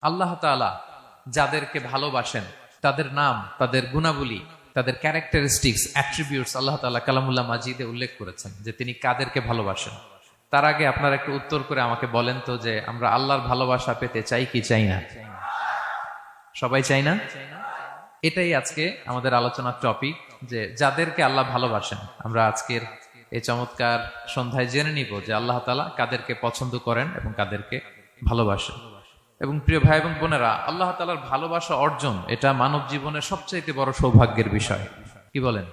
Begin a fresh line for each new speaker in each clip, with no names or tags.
আল্লাহ তাআলা যাদেরকে ভালোবাসেন তাদের নাম, তাদের গুণাবলী, তাদের ক্যারেক্টারিস্টিক্স, অ্যাট্রিবিউটস আল্লাহ তাআলা কালামুল্লাহ মাজিদে উল্লেখ করেছেন যে তিনি কাদেরকে ভালোবাসেন। তার আগে আপনারা একটু উত্তর করে আমাকে বলেন তো যে আমরা আল্লাহর ভালোবাসা পেতে চাই কি চাই না? সবাই চাই না? এটাই আজকে আমাদের আলোচনার টপিক, যে যাদেরকে আল্লাহ ভালোবাসেন। আমরা আজকের এই চমৎকার সন্ধ্যায় জেনে নিব যে আল্লাহ তাআলা কাদেরকে পছন্দ করেন এবং কাদেরকে ভালোবাসেন। এবং প্রিয় ভাই এবং বোনেরা, আল্লাহ তাআলার ভালোবাসা অর্জন এটা মানব জীবনের সবচাইতে বড় সৌভাগ্যের বিষয়। কি বলেন?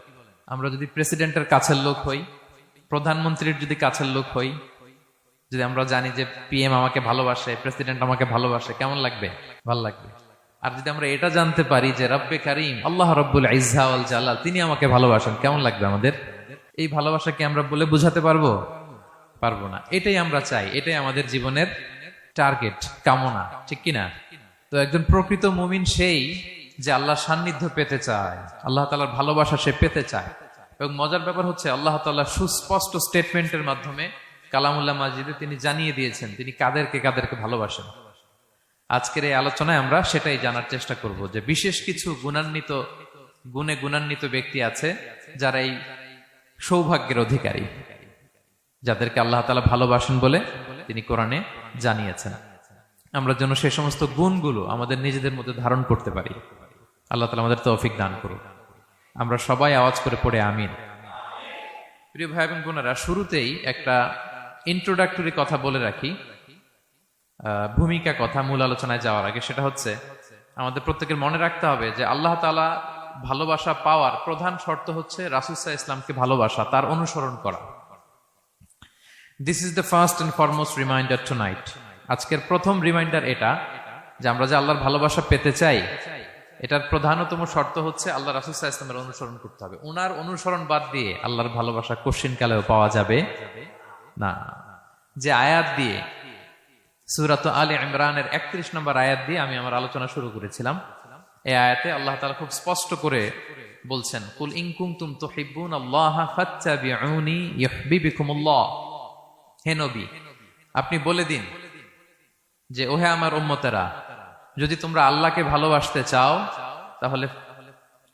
আমরা যদি প্রেসিডেন্টের কাছের লোক হই, প্রধানমন্ত্রীর যদি কাছের লোক হই, যদি আমরা জানি যে পিএম আমাকে ভালোবাসে, প্রেসিডেন্ট আমাকে ভালোবাসে, কেমন লাগবে? ভালো লাগবে। আর যদি আমরা এটা জানতে পারি যে রব্বে কারিম আল্লাহ রব্বুল ইজ্জা ওয়াল জালাল তিনি আমাকে ভালোবাসেন, কেমন লাগবে আমাদের? এই ভালোবাসাকে আমরা বলে বুঝাতে পারবো? পারবো না। এটাই আমরা চাই, এটাই আমাদের জীবনের টার্গেট, কামনা, ঠিক কিনা? তো একজন প্রকৃত মুমিন সেই যে আল্লাহর সান্নিধ্য পেতে চায়, আল্লাহ তাআলার ভালোবাসা সে পেতে চায়। এবং মজার ব্যাপার হচ্ছে আল্লাহ তাআলা সুস্পষ্ট স্টেটমেন্টের মাধ্যমে কালামুল্লাহ মাজিদে তিনি জানিয়ে দিয়েছেন তিনি কাদেরকে কাদেরকে ভালোবাসেন। আজকের এই আলোচনায় আমরা সেটাই জানার চেষ্টা করব যে বিশেষ কিছু গুণে গুণান্বিত ব্যক্তি আছে যারা এই সৌভাগ্যের অধিকারী, যাদেরকে আল্লাহ তাআলা ভালোবাসেন বলে তিনি কোরআনে জানিয়েছেন। আমরা যেন সেই সমস্ত গুণগুলো আমাদের নিজেদের মধ্যে ধারণ করতে পারি। আল্লাহ তাআলা আমাদের তৌফিক দান করুন। আমরা সবাই আওয়াজ করে পড়ে আমিন। প্রিয় ভাই এবং বোনেরা, শুরুতেই একটা ইন্ট্রোডাক্টরি কথা বলে রাখি, ভূমিকা কথা মূল আলোচনায় যাওয়ার আগে। সেটা হচ্ছে আমাদের প্রত্যেকের মনে রাখতে হবে যে আল্লাহ তাআলা ভালোবাসা পাওয়ার প্রধান শর্ত হচ্ছে রাসূল সাল্লাল্লাহু আলাইহি ওয়াসাল্লামকে ভালোবাসা, তার অনুসরণ করা। This is the first and foremost reminder tonight. আজকের প্রথম রিমাইন্ডার এটা যে আমরা যে আল্লাহর ভালোবাসা পেতে চাই, এটার প্রধানতম শর্ত হচ্ছে আল্লাহ রাসূল সাল্লাল্লাহু আলাইহি ওয়াসাল্লামের অনুসরণ করতে হবে। ওনার অনুসরণ বাদ দিয়ে আল্লাহর ভালোবাসা কোশ্চিনকালেও পাওয়া যাবে না। যে আয়াত দিয়ে, সূরা আলে ইমরানের 31 নম্বর আয়াত দিয়ে আমি আমার আলোচনা শুরু করেছিলাম, এই আয়াতে আল্লাহ তাআলা খুব স্পষ্ট করে বলছেন, কুল ইন কুনতুম তুহিব্বুনাল্লাহা ফাত্তাবিউনি ইউহিব্বুকুমুল্লাহ। হে নবী, আপনি বলে দিন যে ওহে আমার উম্মতেরা, যদি তোমরা আল্লাহকে ভালোবাসতে চাও তাহলে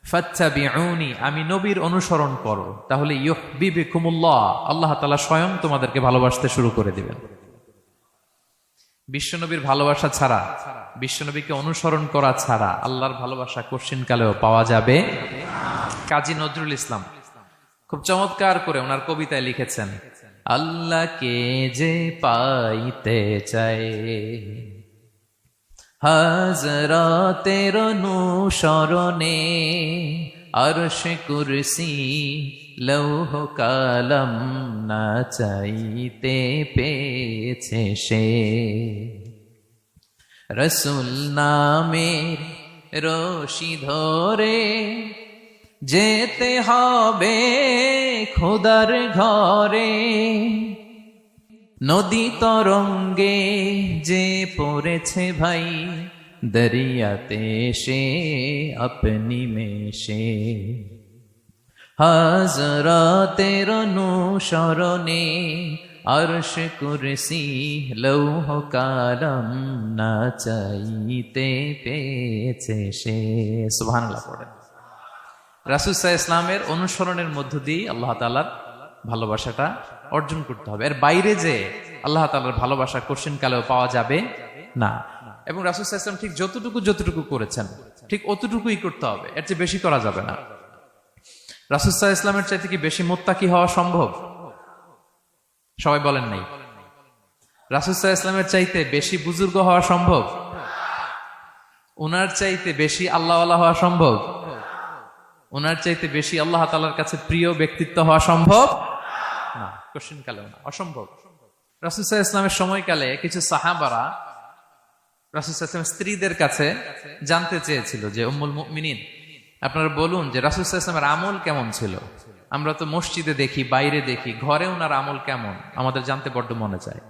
ফাত্তাবিউনি, আমি নবীর অনুসরণ করো, তাহলে ইউহিব্বুকুমুল্লাহ, আল্লাহ তাআলা স্বয়ং তোমাদেরকে ভালোবাসতে শুরু করে দিবেন। বিশ্বনবীর ভালোবাসা ছাড়া, বিশ্বনবীকে অনুসরণ করা ছাড়া আল্লাহর ভালোবাসা কোশ্চিনকালেও পাওয়া যাবে। কাজী নজরুল ইসলাম খুব চমৎকার করে ওনার কবিতায় লিখেছেন, আল্লাহকে যে পাইতে চায় হাজরাতের অনুসরণে, আরশ কুরসি লৌহ কালাম না চাইতে পেয়েছে সে। রসুল নামের রশি ধরে যেতে হবে খোদার ঘরে, নদী তরঙ্গে যে পড়েছে ভাই দরিয়াতে সে আপনি মেশে। হাজরাতের অনুসরণে আরশ কুরসি লৌহ কালাম না চাইতে পেয়েছে সে। সুবহানাল্লাহ পড়ে। রাসূল সাল্লাল্লাহু আলাইহি ওয়াসাল্লামের অনুসরণের মধ্য দিয়ে আল্লাহ তাআলার ভালোবাসাটা অর্জন করতে হবে। এর বাইরে যে আল্লাহ তাআলার ভালোবাসা কোশ্চিনকালেও পাওয়া যাবে না। এবং রাসূল সাল্লাল্লাহু আলাইহি ওয়াসাল্লাম ঠিক যতটুকু করেছেন ঠিক অতটুকুই করতে হবে, এর চেয়ে বেশি করা যাবে না। রাসূল সাল্লাল্লাহু আলাইহি ওয়াসাল্লামের চাইতে কি বেশি মুত্তাকি হওয়া সম্ভব? সবাই বলেন নাই। রাসূল সাল্লাল্লাহু আলাইহি ওয়াসাল্লামের চাইতে বেশি বুজুর্গ হওয়া সম্ভব? উনার চাইতে বেশি আল্লাহওয়ালা হওয়া সম্ভব? উনার চাইতে বেশি আল্লাহ তাআলার কাছে প্রিয় ব্যক্তিত্ব হওয়া সম্ভব না, কোশ্চিনকালেও না, অসম্ভব। রাসূল সাল্লাল্লাহু আলাইহি ওয়াসাল্লামের সময়কালে কিছু সাহাবারা রাসূল সাল্লাল্লাহু আলাইহি ওয়াসাল্লামের স্ত্রীদের কাছে জানতে চেয়েছিল যে উম্মুল মুমিনিন, আপনারা বলুন যে রাসূল সাল্লাল্লাহু আলাইহি ওয়াসাল্লামের আমল কেমন ছিল? আমরা তো মসজিদে দেখি, বাইরে দেখি, ঘরে ওনার আমল কেমন আমাদের জানতে বড্ড মনে চায়।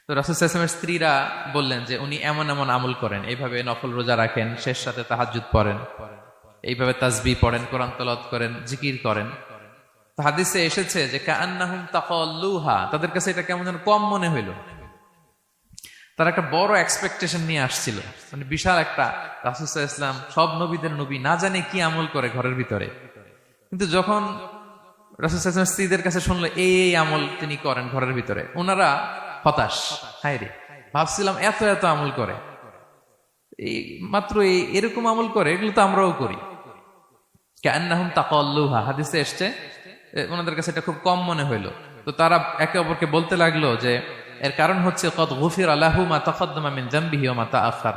তো রাসূল সাল্লাল্লাহু আলাইহি ওয়াসাল্লামের স্ত্রীরা বললেন যে উনি এমন এমন আমল করেন, এইভাবে নফল রোজা রাখেন, শেষ রাতে তাহাজ্জুদ পড়েন, এইভাবে তাসবিহ পড়েন, কোরআন তেলাওয়াত করেন, জিকির করেন। তো হাদিসে এসেছে যে কাআন্নাহুম তাকাল্লুহা, তাদের কাছে এটা কেমন যেন কম মনে হইল। তারা একটা বড় এক্সপেকটেশন নিয়ে আসছিল, মানে বিশাল একটা, রাসূল সাল্লাল্লাহু আলাইহি ওয়াসাল্লাম সব নবীদের নবী, না জানে কি আমল করে ঘরের ভিতরে। কিন্তু যখন রাসূল সাল্লাল্লাহু আলাইহি ওয়াসাল্লাম স্ত্রীদের কাছে শুনলো এই আমল তিনি করেন ঘরের ভিতরে, ওনারা হতাশ। হায় রে, ভাবছিলাম এত এত আমল করে, এই মাত্র এরকম আমল করে, এগুলো তো আমরাও করি। কান্নাহুম তাকাল্লুহা, হাদিসে এসছে ওনাদের কাছে এটা খুব কম মনে হইলো। তো তারা একে অপরকে বলতে লাগলো যে এর কারণ হচ্ছে কদ গুফিরা লাহু মা তাকাদ্দামা মিন যামবিহি ওয়া মা তাআখার।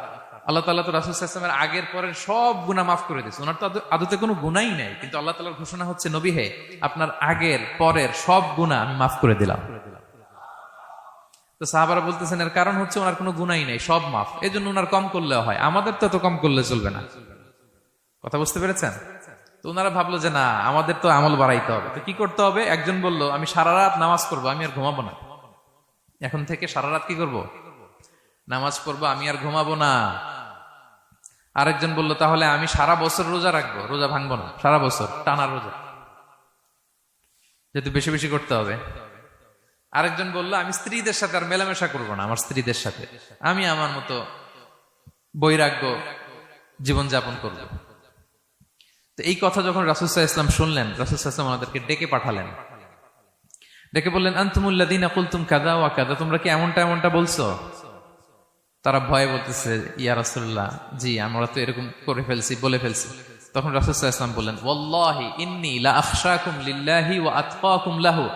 আল্লাহ তাআলা তো রাসূল সাল্লাল্লাহু আলাইহি ওয়াসাল্লামের আগের পরের সব গুনাহ মাফ করে দিয়েছে। ওনার তো আদতে কোনো গুনাহই নাই, কিন্তু আল্লাহ তাআলার ঘোষণা হচ্ছে নবী হে, আপনার আগের পরের সব গুনাহ আমি মাফ করে দিলাম। তো সাহাবারা বলতেছেন এর কারণ হচ্ছে ওনার কোনো গুনাহই নাই, সব মাফ, এজন্য ওনার কম করলেও হয়, আমাদের তো এত কম করলে চলবে না। কথা বুঝতে পেরেছেন? তো ওনারা ভাবলো যে না, আমাদের তো আমল বাড়াইতে হবে। তো কি করতে হবে? একজন বলল আমি সারা রাত নামাজ পড়বো, আমি আর ঘুমাবো না। এখন থেকে সারা রাত কি করব? নামাজ পড়বো, আমি আর ঘুমাবো না। আরেকজন বলল তাহলে আমি সারা বছর রোজা রাখবো, রোজা ভাঙবো না, সারা বছর টানা রোজা, যেহেতু বেশি বেশি করতে হবে। আরেকজন বলল আমি স্ত্রীদের সাথে আর মেলামেশা করবো না, আমার স্ত্রীদের সাথে আমি আমার মতো বৈরাগ্য জীবনযাপন করব। তো এই কথা যখন রাসূল সাল্লাল্লাহু আলাইহি ওয়াসাল্লাম শুনলেন, রাসূল সাল্লাল্লাহু আলাইহি ওয়াসাল্লাম ওনাদেরকে ডেকে পাঠালেন, ডেকে বললেন আনতুমুল্লাযীনা কুলতুম কাযা ওয়া কাযা, তোমরা কি এমনটা এমনটা বলছো? তারা ভয়ে বলতেছে ইয়া রাসূলুল্লাহ, জি আমরা তো এরকম করে ফেলছি, বলে ফেলছি। তখন রাসূল সাল্লাল্লাহু আলাইহি ওয়াসাল্লাম বললেন ওয়াল্লাহি ইন্নী লা আখশাকুম লিল্লাহি ওয়া আতকাকুম লাহু,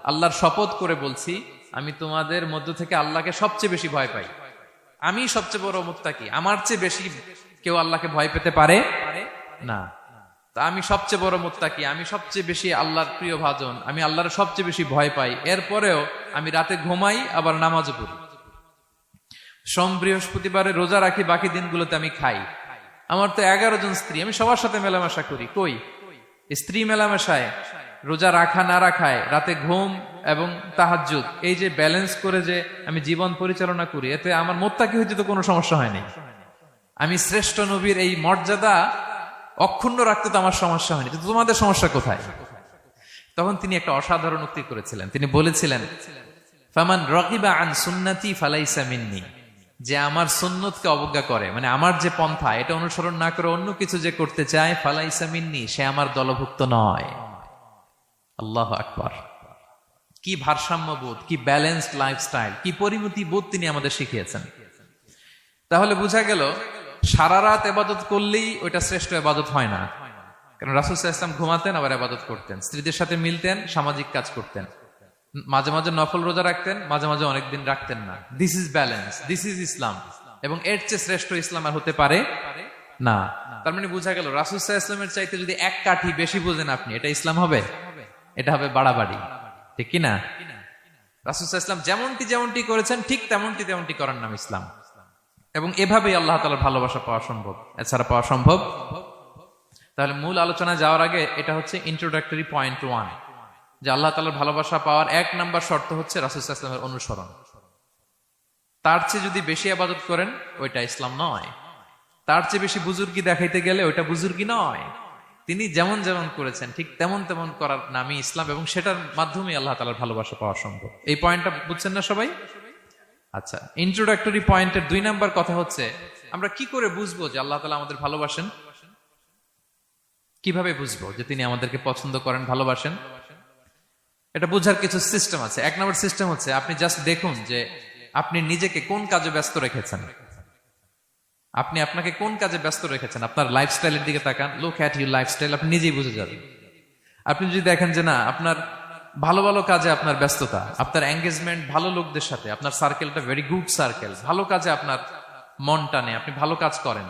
আল্লাহর শপথ করে বলছি আমি তোমাদের মধ্য থেকে আল্লাহকে সবচেয়ে বেশি ভয় পাই, আমি সবচেয়ে বড় মুত্তাকি, আমার চেয়ে বেশি কেউ আল্লাহকে ভয় পেতে পারে না। তা আমি সবচেয়ে বড় মুত্তাকি, আমি সবচেয়ে বেশি আল্লাহর প্রিয় ভাজন, আমি আল্লাহর সবচেয়ে বেশি ভয় পাই, এরপরেও আমি রাতে ঘুমাই আবার নামাজও পড়ি, সোম বৃহস্পতিবারে রোজা রাখি, বাকি দিনগুলোতে আমি খাই, আমার তো 11 জন স্ত্রী, আমি সবার সাথে মেলামেশা করি। কই স্ত্রী মেলামেশায়, রোজা রাখা না রাখায়, রাতে ঘুম এবং তাহাজ্জুদ, এই যে ব্যালেন্স করে যে আমি জীবন পরিচালনা করি, এতে আমার মুত্তাকি হইতে তো কোনো সমস্যা হয়নি। আমি শ্রেষ্ঠ নবীর এই মর্যাদা অক্ষুণ্ণ রাখতে তো আমার সমস্যা হয়নি, কিন্তু তোমাদের সমস্যা কোথায়? তখন তিনি একটা অসাধারণ উক্তি করেছিলেন, তিনি বলেছিলেন ফামান রাগিবা আন সুন্নতি ফালাইসা মিন্নি, যে আমার সুন্নতকে অবজ্ঞা করে, মানে আমার যে পন্থা এটা অনুসরণ না করে অন্য কিছু যে করতে চায়, ফালাইসা মিন্নি, সে আমার দলভুক্ত নয়। আল্লাহু আকবার! কি ভারসাম্যবোধ, কি ব্যালেন্সড লাইফস্টাইল, কি পরিমিতি বোধ তিনি আমাদের শিখিয়েছেন। তাহলে বোঝা গেল সারা রাত ইবাদত করলেই ওইটা শ্রেষ্ঠ ইবাদত হয় না। কারণ রাসূল সাল্লাল্লাহু আলাইহি ওয়াসাল্লাম ঘুমাতেন আবার ইবাদত করতেন, স্ত্রীদের সাথে মিলতেন, সামাজিক কাজ করতেন, মাঝে মাঝে নফল রোজা রাখতেন, মাঝে মাঝে অনেকদিন রাখতেন না। This is balance, this is Islam. এবং এর চেয়ে শ্রেষ্ঠ ইসলাম আর হতে পারে না। তার মানে বোঝা গেল রাসূল সাল্লাল্লাহু আলাইহি ওয়াসাল্লামের চাইতে যদি এক কাঠি বেশি বোঝেন আপনি, এটা ইসলাম হবে? এটা হবে বাড়াবাড়ি, ঠিক কি না? রাসূল সাল্লাল্লাহু আলাইহি ওয়াসাল্লাম যেমনটি যেমনটি করেছেন ঠিক তেমনটি তেমনটি করার নাম ইসলাম। এবং এভাবেই আল্লাহ তাআলার ভালোবাসা পাওয়া সম্ভব, এছাড়া পাওয়া সম্ভব। তাহলে মূল আলোচনা যাওয়ার আগে এটা হচ্ছে ইন্ট্রোডাক্টরি পয়েন্ট 1, যে আল্লাহ তাআলার ভালোবাসা পাওয়ার 1 নাম্বার শর্ত হচ্ছে রাসূল সাল্লাল্লাহু আলাইহি ওয়াসাল্লামের অনুসরণ। তার চেয়ে যদি বেশি ইবাদত করেন ওইটা ইসলাম নয়, তার চেয়ে বেশি বুজুর্গি দেখাইতে গেলে ওইটা বুজুর্গি নয়। তিনি যেমন যেমন করেছেন ঠিক তেমন তেমন করার নামই ইসলাম, এবং সেটার মাধ্যমে আল্লাহ তাআলার ভালোবাসা পাওয়া সম্ভব। এই পয়েন্টটা বুঝছেন না সবাই? আচ্ছা, ইন্ট্রোডাক্টরি পয়েন্টের 2 নাম্বার কথা হচ্ছে আমরা কি করে বুঝবো যে আল্লাহ তাআলা আমাদের ভালোবাসেন? কিভাবে বুঝবো যে তিনি আমাদেরকে পছন্দ করেন, ভালোবাসেন? এটা বোঝার কিছু সিস্টেম আছে। 1 নাম্বার সিস্টেম হচ্ছে আপনি জাস্ট দেখুন যে আপনি নিজেকে কোন কাজে ব্যস্ত রেখেছেন, আপনি আপনাকে কোন কাজে ব্যস্ত রেখেছেন। আপনার লাইফস্টাইলের দিকে তাকান, লুক অ্যাট ইউর লাইফস্টাইল, আপনি নিজেই বুঝে যাবেন। আপনি যদি দেখেন যে না, আপনার ভালো ভালো কাজে আপনার ব্যস্ততা, আপনার এঙ্গেজমেন্ট ভালো লোকদের সাথে, আপনার সার্কেলটা ভেরি গুড সার্কেল, ভালো কাজে আপনার মন টানে, আপনি ভালো কাজ করেন,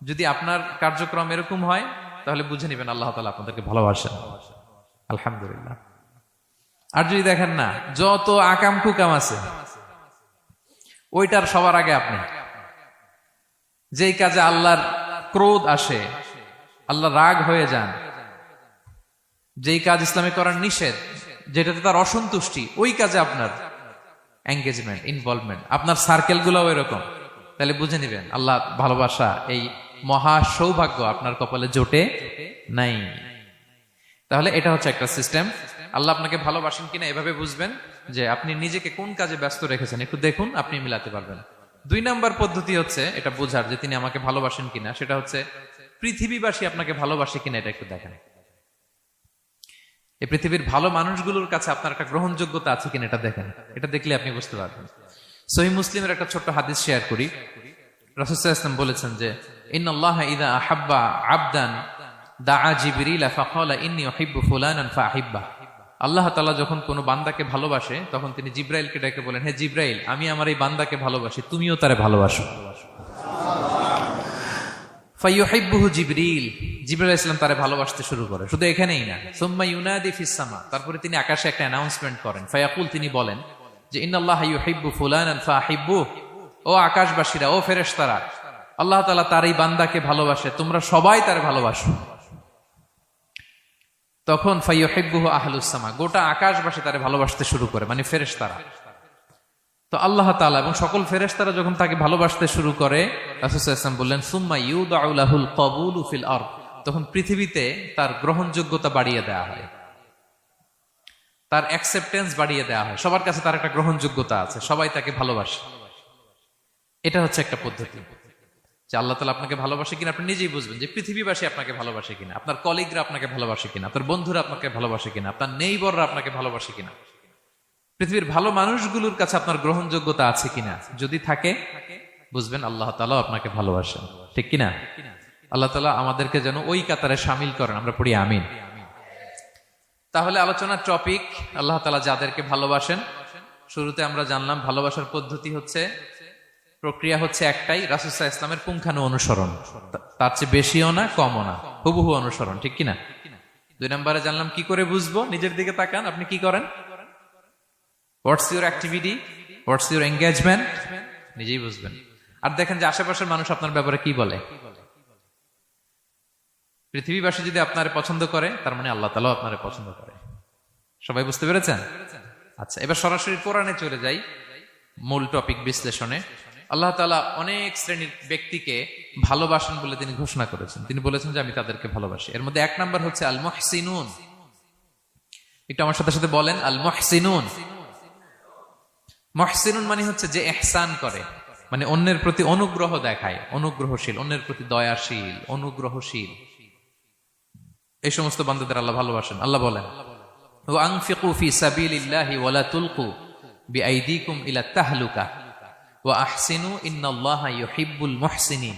যদি আপনার কার্যক্রম এরকম হয় তাহলে বুঝে নেবেন আল্লাহ তাআলা আপনাদেরকে ভালোবাসেন। আলহামদুলিল্লাহ। আর যদি দেখেন না, যত আকাম কুকাম আছে ওইটার সবার আগে আপনি, যেই কাজে আল্লাহর ক্রোধ আসে, আল্লাহ রাগ হয়ে যান, যেই কাজ ইসলামে করার নিষেধ, যেটাতে তার অসন্তুষ্টি, ওই কাজে আপনার এঙ্গেজমেন্ট, ইনভলভমেন্ট, আপনার সার্কেল গুলাও এরকম, তাহলে বুঝে নিবেন আল্লাহ ভালোবাসা, এই মহা সৌভাগ্য আপনার কপালে জোটে নাই। তাহলে এটা হচ্ছে একটা সিস্টেম। আল্লাহ আপনাকে ভালোবাসেন কিনা এভাবে বুঝবেন যে আপনি নিজেকে কোন কাজে ব্যস্ত রেখেছেন, একটু দেখুন, আপনি মিলাতে পারবেন। দুই নাম্বার পদ্ধতি হচ্ছে এটা বোঝার যে তিনি আমাকে ভালোবাসেন কিনা, সেটা হচ্ছে পৃথিবীবাসী আপনাকে ভালোবাসে কিনা এটা একটু দেখেন। এই পৃথিবীর ভালো মানুষগুলোর কাছে আপনার একটা গ্রহণযোগ্যতা আছে কিনা এটা দেখেন। এটা দেখলে আপনি বুঝতে পারবেন। সহিহ মুসলিমের একটা ছোট্ট হাদিস শেয়ার করি। রাসূল সাল্লাল্লাহু আলাইহি ওয়াসাল্লাম বলেছেন যে ইন্নাল্লাহা ইযা আহাব্বা আবদান দাআ জিবরিল ফাকালা ইন্নী উহিব্বু ফুলানান ফাআহিব্বা। আল্লাহ তাআলা যখন কোনো বান্দাকে ভালোবাসে তখন তিনি জিবরাইলকে ডেকে বলেন, হে জিবরাইল, আমি আমার এই বান্দাকে ভালোবাসি, তুমিও তারে ভালোবাসো। ফায়ুহিব্বুহু জিবরিল, জিবরাইল আলাইহিস সালাম তারে ভালোবাসতে শুরু করে। শুধু এখানেই না, সুম্মা ইউনাদি ফিস সামা, তারপরে তিনি আকাশে একটা অ্যানাউন্সমেন্ট করেন। ফায়াকুল, তিনি বলেন যে ইন্নাল্লাহা ইউহিব্বু ফুলানান ফাআহিব্বু, ও আকাশবাসীরা, ও ফেরেশতারা, আল্লাহ তাআলা তার এই বান্দাকে ভালোবাসে, তোমরা সবাই তার ভালোবাসো। তখন ফায়ুহিব্বুহু আহলুস সামা, গোটা আকাশবাসী তারে ভালোবাসতে শুরু করে, মানে ফেরেশতারা। তো আল্লাহ তাআলা এবং সকল ফেরেশতারা যখন তাকে ভালোবাসতে শুরু করে, রাসূল সাল্লাল্লাহু আলাইহি ওয়াসাল্লাম বললেন সুম্মা ইউদাউ লাহুল কবুলু ফিল আরদ, তখন পৃথিবীতে তার গ্রহণযোগ্যতা বাড়িয়ে দেওয়া হয়, তার অ্যাকসেপ্টেন্স বাড়িয়ে দেওয়া হয়। সবার কাছে তার একটা গ্রহণযোগ্যতা আছে, সবাই তাকে ভালোবাসে। এটা হচ্ছে একটা পদ্ধতি যে আল্লাহ তাআলা আপনাকে ভালোবাসে কিনা আপনি নিজেই বুঝবেন, যে পৃথিবীবাসী আপনাকে ভালোবাসে কিনা, আপনার কলিগরা আপনাকে ভালোবাসে কিনা, আপনার বন্ধুরা আপনাকে ভালোবাসে কিনা, আপনার নেইবররা আপনাকে ভালোবাসে কিনা, পৃথিবীর ভালো মানুষগুলোর কাছে আপনার গ্রহণযোগ্যতা আছে কিনা। যদি থাকে বুঝবেন আল্লাহ তাআলা আপনাকে ভালোবাসেন, ঠিক কিনা? আল্লাহ তাআলা আমাদেরকে যেন ওই কাতারে শামিল করেন, আমরা পড়ি আমিন। তাহলে আলোচনার টপিক, আল্লাহ তাআলা যাদেরকে ভালোবাসেন। শুরুতে আমরা জানলাম ভালোবাসার পদ্ধতি হচ্ছে, প্রক্রিয়া হচ্ছে একটাই, রাসূল সাল্লাল্লাহু আলাইহি ওয়াসাল্লামের পুঙ্খানু অনুসরণ, তার চেয়ে বেশিও না কমও না, হুবহু অনুসরণ, ঠিক কিনা? দুই নম্বরে জানলাম কি করে বুঝবো, নিজের দিকে তাকান, আপনি কি করেন, what's your activity, what's your engagement, নিজেই বুঝবেন। আর দেখেন যে আশেপাশের মানুষ আপনার ব্যাপারে কি বলে। পৃথিবীবাসী যদি আপনারে পছন্দ করে, তার মানে আল্লাহ তাআলাও আপনারে পছন্দ করে। সবাই বুঝতে পেরেছেন? আচ্ছা, এবার সরাসরি কোরআনে চলে যাই, মূল টপিক বিশ্লেষণে। আল্লাহ তাআলা অনেক শ্রেণীর ব্যক্তিকে ভালোবাসেন বলে তিনি ঘোষণা করেছেন। তিনি বলেছেন যে আমি তাদেরকে ভালোবাসি। এর মধ্যে এক নাম্বার হচ্ছে আল মুহসিনুন। একটু আমার সাথে সাথে বলেন, আল মুহসিনুন। মুহসিনুন মানে হচ্ছে যে ইহসান করে, মানে অন্যের প্রতি অনুগ্রহ দেখায়, অনুগ্রহশীল, অন্যের প্রতি দয়াশীল, অনুগ্রহশীল। এই সমস্ত বান্দাদের আল্লাহ ভালোবাসেন। আল্লাহ বলেন ওয়া আনফিকু ফি সাবিলিল্লাহি ওয়া লা তুলকু বিআইদিকুম ইলা তাহলুকা ওয়া আহসিনু ইন্নাল্লাহা ইউহিব্বুল মুহসিনিন।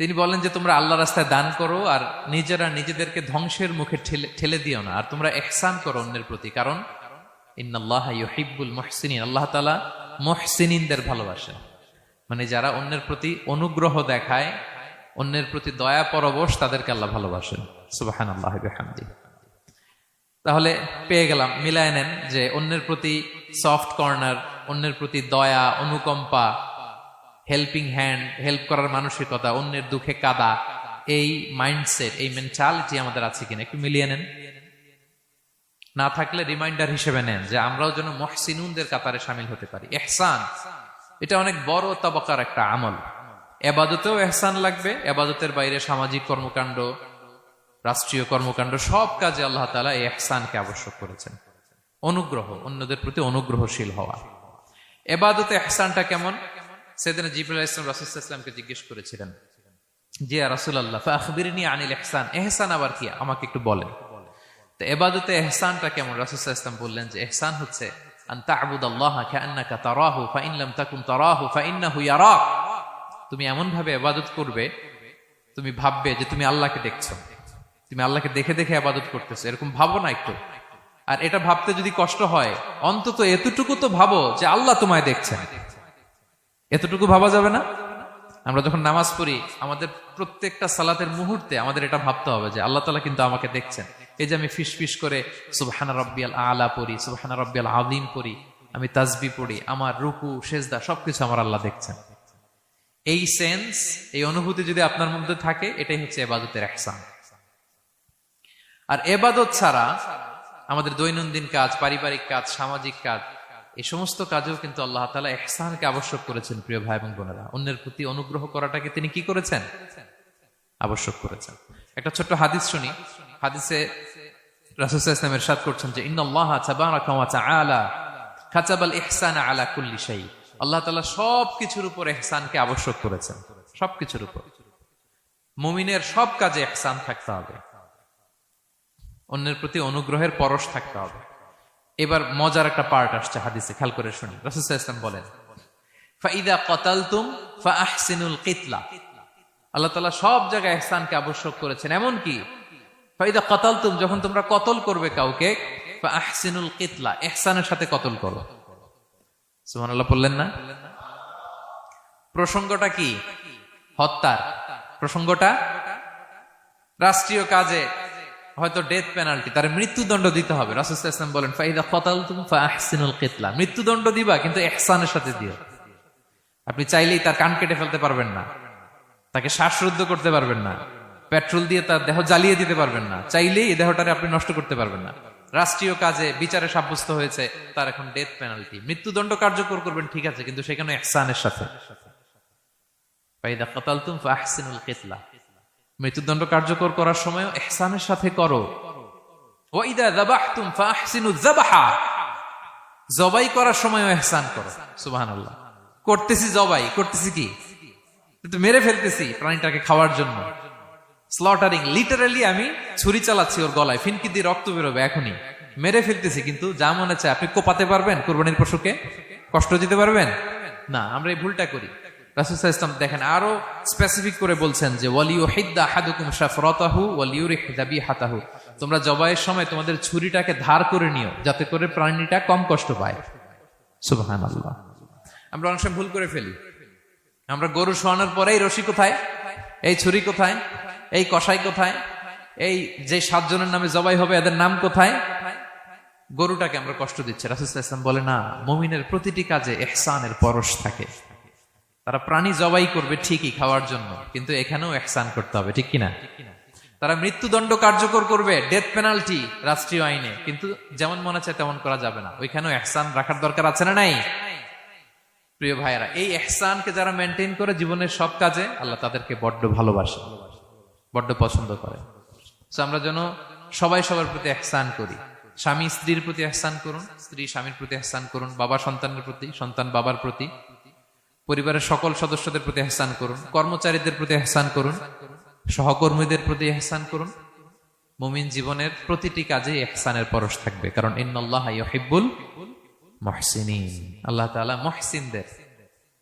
তিনি বলেন যে তোমরা আল্লাহর রাস্তায় দান করো আর নিজেরা নিজেদেরকে ধ্বংসের মুখে ঠেলে দিও না, আর তোমরা ইহসান করো অন্যের প্রতি, কারণ ইন্নাল্লাহা ইউহিব্বুল মুহসিনিন, আল্লাহ তাআলা মুহসিনিনদের ভালোবাসেন, মানে যারা অন্যের প্রতি অনুগ্রহ দেখায়, অন্যের প্রতি দয়া পরবশ, তাদেরকে আল্লাহ ভালোবাসেন। সুবহানাল্লাহি ওয়া বিহামদিহি। তাহলে পেয়ে গেলাম, মিলায় নেন যে অন্যের প্রতি সফট কর্নার, অন্যের প্রতি দয়া, অনুকম্পা, হেল্পিং হ্যান্ড, হেল্প করার মানসিকতা, অন্যের দুঃখে কাদা, এই মাইন্ডসেট, এই মেন্টালিটি আমাদের আছে কিনা একটু মিলিয়ে নেন। না থাকলে রিমাইন্ডার হিসেবে নেন যে আমরাও যেন মুহসিনুনদের কাতারে শামিল হতে পারি। ইহসান এটা অনেক বড় তবকার একটা আমল। ইবাদতেও ইহসান লাগবে, ইবাদতের বাইরে সামাজিক কর্মকাণ্ড, রাষ্ট্রীয় কর্মকাণ্ড, সব কাজে আল্লাহ তাআলা এই ইহসানকে আবশ্যক করেছেন। অনুগ্রহ, অন্যদের প্রতি অনুগ্রহশীল হওয়া। ইবাদতে ইহসানটা কেমন? সাইয়েদনা জিবরাইল আলাইহিস সালাম রাসূল সাল্লাল্লাহু আলাইহি ওয়াসাল্লামকে জিজ্ঞেস করেছিলেন যে ইয়া রাসূলুল্লাহ ফাখবিরনি আনিল ইহসান, ইহসান আবার কি, আমাকে একটু বলেন। তো ইবাদতে ইহসানটা কেমন? রাসূল সাল্লাল্লাহু আলাইহি ওয়াসাল্লাম বললেন যে ইহসান হচ্ছে আন তা'বুদাল্লাহা কাআন্নাকা তারাহু ফাইন লাম তাকুন তারাহু ফাইন্নাহু ইয়ারাক। তুমি এমন ভাবে ইবাদত করবে, তুমি ভাববে যে তুমি আল্লাহকে দেখছো, তুমি আল্লাহকে দেখে দেখে ইবাদত করতেছো, এরকম ভাবো না একটু। আর এটা ভাবতে যদি কষ্ট হয়, অন্তত এতটুকু তো ভাবো যে আল্লাহ তোমায় দেখছেন। এতটুকু ভাবা যাবে না? আমরা যখন নামাজ পড়ি, আমাদের প্রত্যেকটা সালাতের মুহূর্তে আমাদের এটা ভাবতে হবে যে আল্লাহ তাআলা কিন্তু আমাকে দেখছেন। এই যে আমি ফিস পড়ে সুবহানা রাব্বিয়াল আলা পড়ি, সুবহানা রাব্বিয়াল আযীম পড়ি, আমি তাসবিহ পড়ি, আমার রুকু সেজদা সবকিছু আমার আল্লাহ দেখছেন। এই সেন্স, এই অনুভূতি যদি আপনার মধ্যে থাকে, এটাই হচ্ছে ইবাদতের ইহসান। আর ইবাদত ছাড়া আমাদের দৈনন্দিন কাজ, পারিবারিক কাজ, সামাজিক কাজ, এই সমস্ত কাজেও কিন্তু আল্লাহ তাআলা ইহসানকে আবশ্যক করেছেন। প্রিয় ভাই এবং বোনেরা, অন্যের প্রতি অনুগ্রহ করাটাকে তিনি কি করেছেন? আবশ্যক করেছেন। একটা ছোট্ট হাদিস শুনি। হাদিসে রাসূল সাল্লাল্লাহু আলাইহি ওয়াসাল্লাম ইরশাদ করছেন যে ইন্নাল্লাহা তাবারাকা ওয়া তাআলা কাতাবাল ইহসানা আলা কুল্লি শাই। আল্লাহ তাআলা সবকিছুর উপর ইহসানকে আবশ্যক করেছেন, সবকিছুর উপর। মুমিনের সব কাজে ইহসান থাকতে হবে, অন্যের প্রতি অনুগ্রহের পরশ থাকতে হবে। এবার মজার একটা পার্ট আসছে হাদিসে, খেয়াল করে শুনি। রাসূল সাল্লাল্লাহু আলাইহি ওয়াসাল্লাম বলেন, ফাইদা ক্বাতালতুম ফাআহসিনুল কিতলা। আল্লাহ তাআলা সব জায়গায় ইহসানকে আবশ্যক করেছেন, এমন কি ফাইদা ক্বাতালতুম, যখন তোমরা কতল করবে কাউকে, ফাআহসিনুল কিতলা, ইহসানের সাথে কতল করো। সুবহানাল্লাহ বললেন না? প্রসঙ্গটা কি? হত্যার প্রসঙ্গটা। রাষ্ট্রীয় কাজে হয়তো ডেথ পেনাল্টি, তার মৃত্যুদণ্ড দিতে হবে। রাসূল সাল্লাল্লাহু আলাইহি ওয়াসাল্লাম বলেন, ফাইদা ক্বাতালতুম ফাআহসিনুল কিতলা, মৃত্যুদণ্ড দিবা কিন্তু ইহসানের সাথে দিও। আপনি চাইলেই তার কান কেটে ফেলতে পারবেন না, তাকে শ্বাসরুদ্ধ করতে পারবেন না, পেট্রোল দিয়ে তার দেহ জ্বালিয়ে দিতে পারবেন না, চাইলেই এই দেহটারে আপনি নষ্ট করতে পারবেন না। রাষ্ট্রীয় কাজে বিচারে সাব্যস্ত হয়েছে তার এখন ডেথ পেনাল্টি, মৃত্যুদণ্ড কার্যকর করবেন, ঠিক আছে, কিন্তু সেখানে ইহসানের সাথে। ফাইদা ক্বাতালতুম ফাআহসিনুল কিতলা, মৃত্যুদণ্ড কার্যকর করার সময় ইহসানের সাথে করো। ওয়া ইদা যাবাহতুম ফাআহসিনুয যাবাহা, জবাই করার সময় ইহসান করো। সুবহানাল্লাহ। করতেছি জবাই, করতেছি কি, কিন্তু মেরে ফেলতেছি প্রাণীটাকে খাওয়ার জন্য। স্লটারিং, লিটারালি আমি ছুরি চালাচ্ছি ওর গলায়, ফিনকি দিয়ে রক্ত বেরোবে এখনই, মেরে ফেলতেছি। কিন্তু যা মনে চায় আপনি কোপাতে পারবেন কুরবানির পশুকে? কষ্ট দিতে পারবেন না। আমরা এই ভুলটা করি। রাসূল সাল্লাল্লাহু আলাইহি ওয়াসাল্লাম দেখেন আরো স্পেসিফিক করে বলছেন যে ওয়ালিউহিদ্দা আহাদুকুম শাফরাতাহু ওয়ালিউরিহ যাবিহাতাহু, তোমরা জবাইয়ের সময় তোমাদের ছুরিটাকে ধার করে নিও, যাতে করে প্রাণীটা কম কষ্ট পায়। সুবহানাল্লাহ। আমরা অনেক সময় ভুল করে ফেলি। আমরা গরু শোয়ানোর পরে এই রশি কোথায়, এই ছুরি কোথায়, এই কষাই কোথায়, এই যে 7 জনের নামে জবাই হবে এদের নাম কোথায়, গরুটাকে আমরা কষ্ট দিচ্ছি। রাসূল সাল্লাল্লাহু আলাইহি ওয়াসাল্লাম বলে না, মুমিনের প্রতিটি কাজে ইহসানের পরশ থাকে। তারা প্রাণী জবাই করবে ঠিকই খাওয়ার জন্য, কিন্তু এখানেও ইহসান করতে হবে, ঠিক কিনা? তারা মৃত্যুদণ্ড কার্যকর করবে, ডেথ পেনাল্টি রাষ্ট্রীয় আইনে, কিন্তু যেমন মনে চায় তেমন করা যাবে না, ওইখানেও ইহসান রাখার দরকার আছে না নাই? প্রিয় ভাইয়েরা, এই ইহসানকে যারা মেনটেন করে জীবনের সব কাজে, আল্লাহ তাদেরকে বড্ড ভালোবাসে, বড্ড পছন্দ করে। তো আমরা যেন সবাই সবার প্রতি ইহসান করি। স্বামী স্ত্রীর প্রতি ইহসান করুন, স্ত্রী স্বামীর প্রতি ইহসান করুন, বাবা সন্তানের প্রতি, সন্তান বাবার প্রতি, পরিবারের সকল সদস্যদের প্রতি ইহসান করুন, কর্মচারীদের প্রতি ইহসান করুন, সহকর্মীদের প্রতি ইহসান করুন। মুমিন জীবনের প্রতিটি কাজে ইহসানের পরশ থাকবে, কারণ ইন্নাল্লাহা ইউহিব্বুল মুহসিনিন, আল্লাহ তাআলা মুহসিনদের,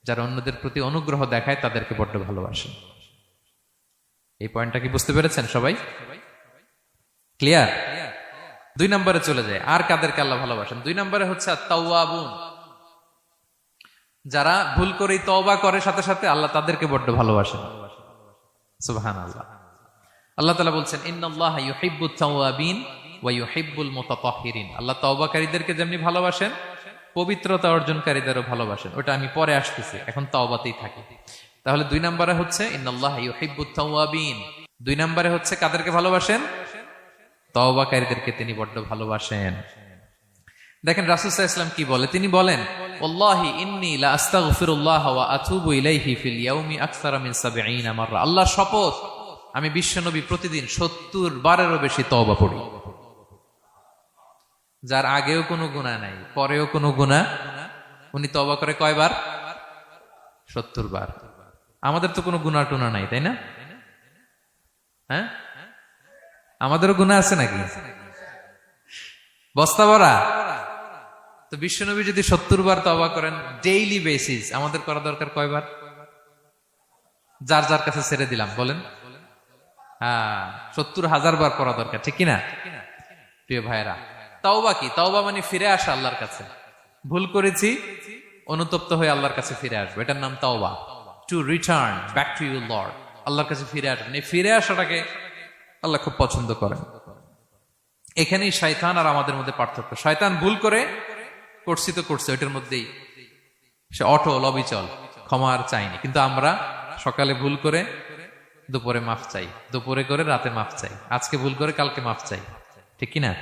যারা অন্যদের প্রতি অনুগ্রহ দেখায় তাদেরকে বড্ড ভালোবাসেন। এই পয়েন্টটা কি বুঝতে পেরেছেন সবাই? ক্লিয়ার? 2 নম্বরে চলে যায়, আর কাদেরকে আল্লাহ ভালোবাসেন? 2 নম্বরে হচ্ছে আত-তাওয়াবুন, যারা ভুল করেই তওবা করে সাথে সাথে, আল্লাহ তাদেরকে বড্ড ভালোবাসেন। সুবহানাল্লাহ। আল্লাহ তাআলা বলছেন ইন্নাল্লাহা ইউহিব্বুত তাওয়াবিন ওয়া ইউহিব্বুল মুতাতাহহিরিন, আল্লাহ তওবাকারীদেরকে যেমনি ভালোবাসেন, পবিত্রতা অর্জনকারীদেরও ভালোবাসেন। ওটা আমি পরে আসতেছি, এখন তওবাতেই থাকি। তাহলে 2 নম্বরে হচ্ছে ইন্নাল্লাহা ইউহিব্বুত তাওয়াবিন, 2 নম্বরে হচ্ছে কাদেরকে ভালোবাসেন? তওবাকারীদেরকে তিনি বড্ড ভালোবাসেন। দেখেন রাসূল সাল্লাল্লাহু আলাইহি ওয়াসাল্লাম কি বলে, তিনি বলেন ওয়াল্লাহি ইন্নী লা আস্তাগফিরুল্লাহ ওয়া আতুবু ইলাইহি ফিল ইয়াউমি আকসারা মিন 70 মাররা, আল্লাহর শপথ আমি বিশ্বনবী প্রতিদিন 70 বারেরও বেশি তওবা পড়ি। যার আগেও কোনো গুনাহ নাই, পরেও কোনো গুনাহ, উনি তওবা করে কয়বার? 70 বার। আমাদের তো কোনো গুনাহ টুনা নাই, তাই না? হ্যাঁ, আমাদেরও গুনাহ আছে নাকি? বস্তা ভরা। তো বিশ্বনবী যদি 70 বার তওবা করেন ডেইলি বেসিস, আমাদের করা দরকার কয়বার? যার যার কাছে ছেড়ে দিলাম, বলেন। হ্যাঁ, 70,000 বার করা দরকার, ঠিক কিনা? প্রিয় ভাইরা, তওবা কি? তওবা মানে ফিরে আসা আল্লাহর কাছে। ভুল করেছি, অনুতপ্ত হয়ে আল্লাহর কাছে ফিরে আসবো, এটার নাম তওবা। To return back to your Lord, আল্লাহর কাছে ফিরে আসবেন। এই ফিরে আসাটাকে আল্লাহ খুব পছন্দ করেন। এখানেই শয়তান আর আমাদের মধ্যে পার্থক্য। শয়তান ভুল করে করছি তো করছে, ওইটার মধ্যেই সে অটল অবিচল, ক্ষমা আর চাইনি। কিন্তু আমরা সকালে ভুল করে দুপুরে মাফ চাই, দুপুরে করে রাতে মাফ চাই, আজকে ভুল করে কালকে মাফ চাই, ঠিক কিনা?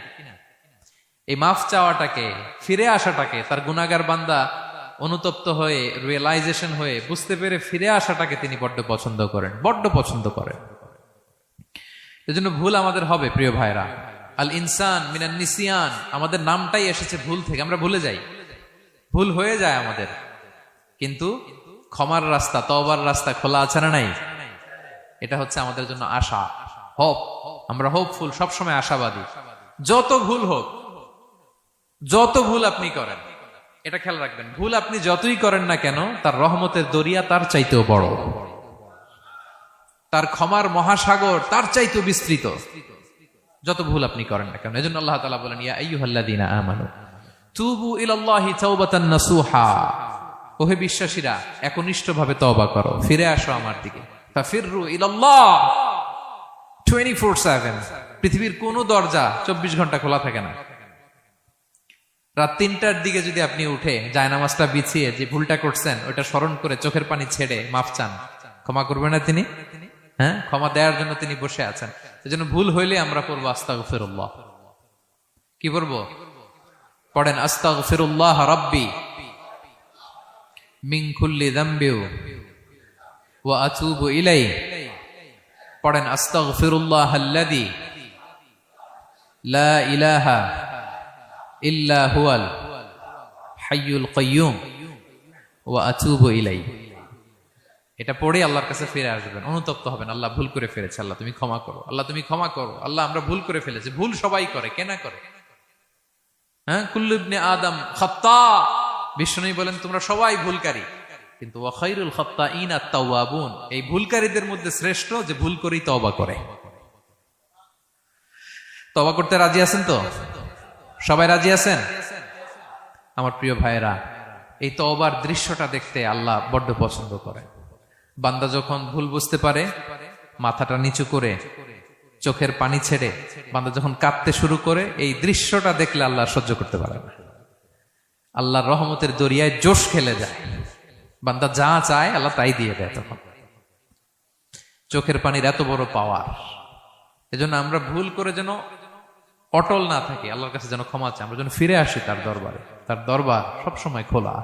এই মাফ চাওয়াটাকে, ফিরে আসাটাকে, তার গুনাহগার বান্দা অনুতপ্ত হয়ে, রিয়েলাইজেশন হয়ে, বুঝতে পেরে ফিরে আসাটাকে তিনি বড্ড পছন্দ করেন, বড্ড পছন্দ করেন। এজন্য ভুল আমাদের হবে প্রিয় ভাইরা। আল ইনসান মিনান নিসিয়ান, আমাদের নামটাই এসেছে ভুল থেকে, আমরা ভুলে যাই, ভুল হয়ে যায় আমাদের। কিন্তু ক্ষমার রাস্তা, তওবার রাস্তা খোলা আছে না নাই? এটা হচ্ছে আমাদের জন্য আশা, হোপ। আমরা হোপফুল, সবসময় আশাবাদী। যত ভুল হোক, যত ভুল আপনি করেন, এটা খেয়াল রাখবেন, ভুল আপনি যতই করেন না কেন, তার রহমতের দরিয়া তার চাইতেও বড়, তার ক্ষমার মহাসাগর তার চাইতেও বিস্তৃত, যত ভুল আপনি করেন না কেন। এজন্য আল্লাহ তাআলা বলেন, ইয়া আইয়ুহাল্লাযীনা আমানু তুবু ইলাল্লাহি তাওবাতান নাসুহা, ওহে বিশ্বাসীরা একনিষ্ঠভাবে তওবা করো, ফিরে আসো আমার দিকে। ফাফিররু ইলাল্লাহ 24/7। পৃথিবীর কোন দরজা 24 ঘন্টা খোলা থাকে না। রাত 3টার দিকে যদি আপনি উঠে জায়নামাজটা বিছিয়ে যে ভুলটা করছেন ওটা স্মরণ করে চোখের পানি ছেড়ে মাফ চান, ক্ষমা করবেন না তিনি? হ্যাঁ, ক্ষমা দেওয়ার জন্য তিনি বসে আছেন। এজন্য ভুল হইলে আমরা পড়বো আস্তাগফিরুল্লাহ। কি পড়বো? পড়েন, আস্তাগফিরুল্লাহ রাব্বি মিন কুল্লি যামবি ওয়া আতুবু ইলাইহি। পড়েন, আস্তাগফিরুল্লাহাল্লাযী লা ইলাহা ইল্লা হুয়াল হাইয়ুল কাইয়্যুম ওয়া আতুবু ইলাইহি। এটা পড়ে আল্লাহর কাছে ফিরে আসবেন, অনুতপ্ত হবেন, আল্লাহ ভুল করে ফেলেছে, আল্লাহ তুমি ক্ষমা করো, আল্লাহ তুমি ক্ষমা করো, আল্লাহ আমরা ভুল করে ফেলেছি। ভুল সবাই করে, কে না করে? হ্যাঁ, কুল্লু ইবনে আদম খাত্তা। বিষ্ণু বলেন তোমরা সবাই ভুলকারী, কিন্তু ওয়া খায়রুল খাত্তাইন আত-তাওয়াবুন, এই ভুলকারীদের মধ্যে শ্রেষ্ঠ যে ভুল করেই তওবা করে। তওবা করতে রাজি আছেন তো? সবাই রাজি আছেন? আমার প্রিয় ভাইয়েরা, এই তওবার দৃশ্যটা দেখতে আল্লাহ বড্ড পছন্দ করে। বান্দা যখন ভুল বুঝতে পারে, মাথাটা নিচু করে চোখের পানি ছেড়ে বান্দা যখন কাঁদতে শুরু করে, এই দৃশ্যটা দেখলে আল্লাহ সহ্য করতে পারে না। আল্লাহর রহমতের দরিয়ায় জোশ খেলে যায়, বান্দা যা চায় আল্লাহ তাই দিয়ে দেয়। তখন চোখের পানির এত বড় পাওয়ার। এজন্য আমরা ভুল করে যেন অটল না থাকি, আল্লাহর কাছে যেন ক্ষমা চাই, আমরা যেন ফিরে আসি তার দরবারে। তার দরবার সবসময় খোলা।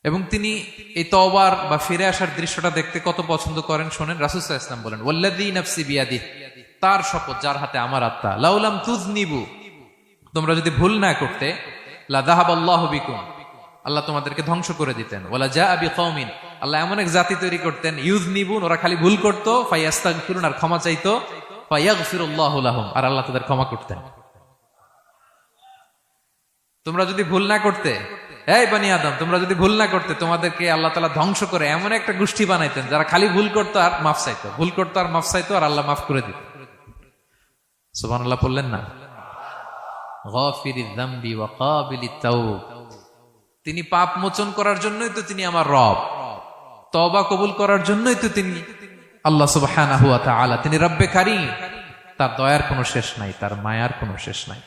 এবং তিনি এই তওবার বা ফিরে আসার দৃশ্যটা দেখতে কত পছন্দ করেন শোনেন। রাসূল সাল্লাল্লাহু আলাইহি ওয়াসাল্লাম বলেন, ওয়াল্লাযী নাফসি বিয়াদিহি, তার শপথ যার হাতে আমার আত্মা, লাউলাম তুযনিবু, তোমরা যদি ভুল না করতে, লা যাহাবাল্লাহু বিকুম, আল্লাহ তোমাদেরকে ধ্বংস করে দিতেন। ওয়ালা জাআ বিকওমিন, আল্লাহ এমন এক জাতি তৈরি করতেন, ইউযনিবুন, ওরা খালি ভুল করত, ফায়াস্তাগফিরুন, আর ক্ষমা চাইতো, ফায়াগফিরুল্লাহু লাহুম, আর আল্লাহ তাদের ক্ষমা করতেন। তোমরা যদি ভুল না করতে, এই বনি আদম, তোমরা যদি ভুল না করতে, তোমাদেরকে আল্লাহ তাআলা ধ্বংস করে এমন একটা গোষ্ঠী বানাইতেন যারা খালি ভুল করতো আর মাফ চাইতো, ভুল করতো আর মাফ চাইতো, আর আল্লাহ মাফ করে দিত। সুবহানাল্লাহ বললেন না? গাফিরিয যামবি ওয়া কাবিলিত তাওব, তিনি পাপ মোচন করার জন্যই তো তিনি আমার রব, তওবা কবুল করার জন্যই তো তিনি আল্লাহ সুবহানাহু ওয়া তাআলা, তিনি রব্বে কারীম। তার দয়ার কোনো শেষ নাই, তার মায়ার কোনো শেষ নাই।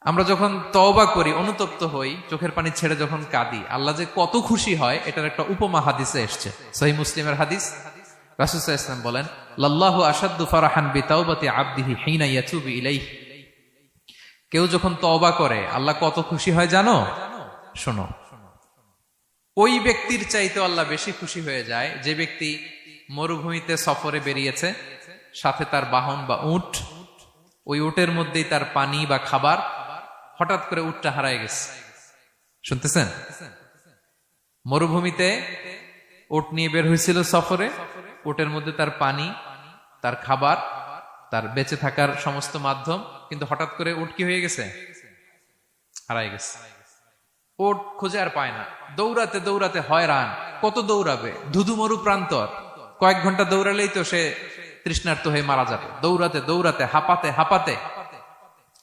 আমরা যখন তওবা করি, অনুতপ্ত হই, চোখের পানি ছেড়ে যখন কাঁদি, আল্লাহ যে কত খুশি হয় এটার একটা উপমা হাদিসে এসেছে, সহিহ মুসলিমের হাদিস। রাসূল সাল্লাল্লাহু আলাইহি ওয়াসাল্লাম বলেন, লাল্লাহু আশাদ্দু ফারাহান বিতাওবাতি আবদিহি হিনা ইয়াতুবু ইলাইহি, কেউ যখন তওবা করে আল্লাহ কত খুশি হয় জানো? শোনো, ওই ব্যক্তির চাইতে আল্লাহ বেশি খুশি হয়ে যায় যে ব্যক্তি মরুভূমিতে সফরে বেরিয়েছে, সাথে তার বাহন বা উট, ওই উটের মধ্যেই তার পানি বা খাবার, হঠাৎ করে উটটা হারায় গেছে। শুনতেছেন? মরুভূমিতে উট নিয়ে বের হয়েছিল সফরে, উটের মধ্যে তার পানি, তার খাবার, তার বেঁচে থাকার সমস্ত মাধ্যম, কিন্তু হঠাৎ করে উট কি হয়ে গেছে? হারায় গেছে। উট খুঁজে আর পায় না, দৌড়াতে দৌড়াতে হয়রান। কত দৌড়াবে? ধুধু মরু প্রান্তর, কয়েক ঘন্টা দৌড়ালেই তো সে তৃষ্ণার্ত হয়ে মারা যাবে। দৌড়াতে দৌড়াতে হাঁপাতে হাঁপাতে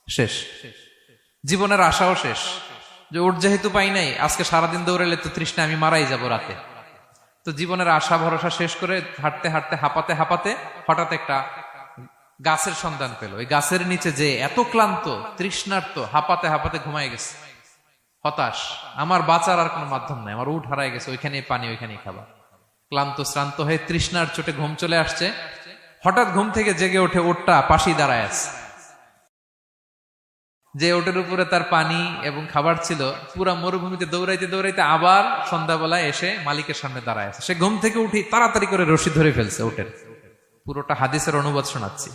শেষ, জীবনের আশাও শেষ, যে উট যেহেতু পাই নাই, আজকে সারাদিন দৌড়ালে তো তৃষ্ণা আমি মারাই যাব রাতে। তো জীবনের আশা ভরসা শেষ করে হাঁটতে হাঁটতে হাঁপাতে হাঁপাতে হঠাৎ একটা গাছের সন্ধান পেল। ওই গাছের নিচে যে এত ক্লান্ত, তৃষ্ণার্ত, হাঁপাতে হাঁপাতে ঘুমায় গেছে, হতাশ, আমার বাঁচার আর কোনো মাধ্যম নাই, আমার উট হারায় গেছে, ওইখানে পানি, ওইখানে খাবার। ক্লান্ত শ্রান্ত হয়ে তৃষ্ণার চোটে ঘুম চলে আসছে। হঠাৎ ঘুম থেকে জেগে ওঠে, উটটা পাশেই দাঁড়ায় আছে। যে ওটের উপরে তার পানি এবং খাবার ছিল, পুরা মরুভূমিতে দৌড়াইতে দৌড়াইতে আবার সন্ধ্যাবেলায় এসে মালিকের সামনে দাঁড়ায় আছে। সে ঘুম থেকে উঠি তাড়াতাড়ি করে রশি ধরে ফেলছে উটের। পুরোটা হাদিসের অনুবাদ শোনাচ্ছি।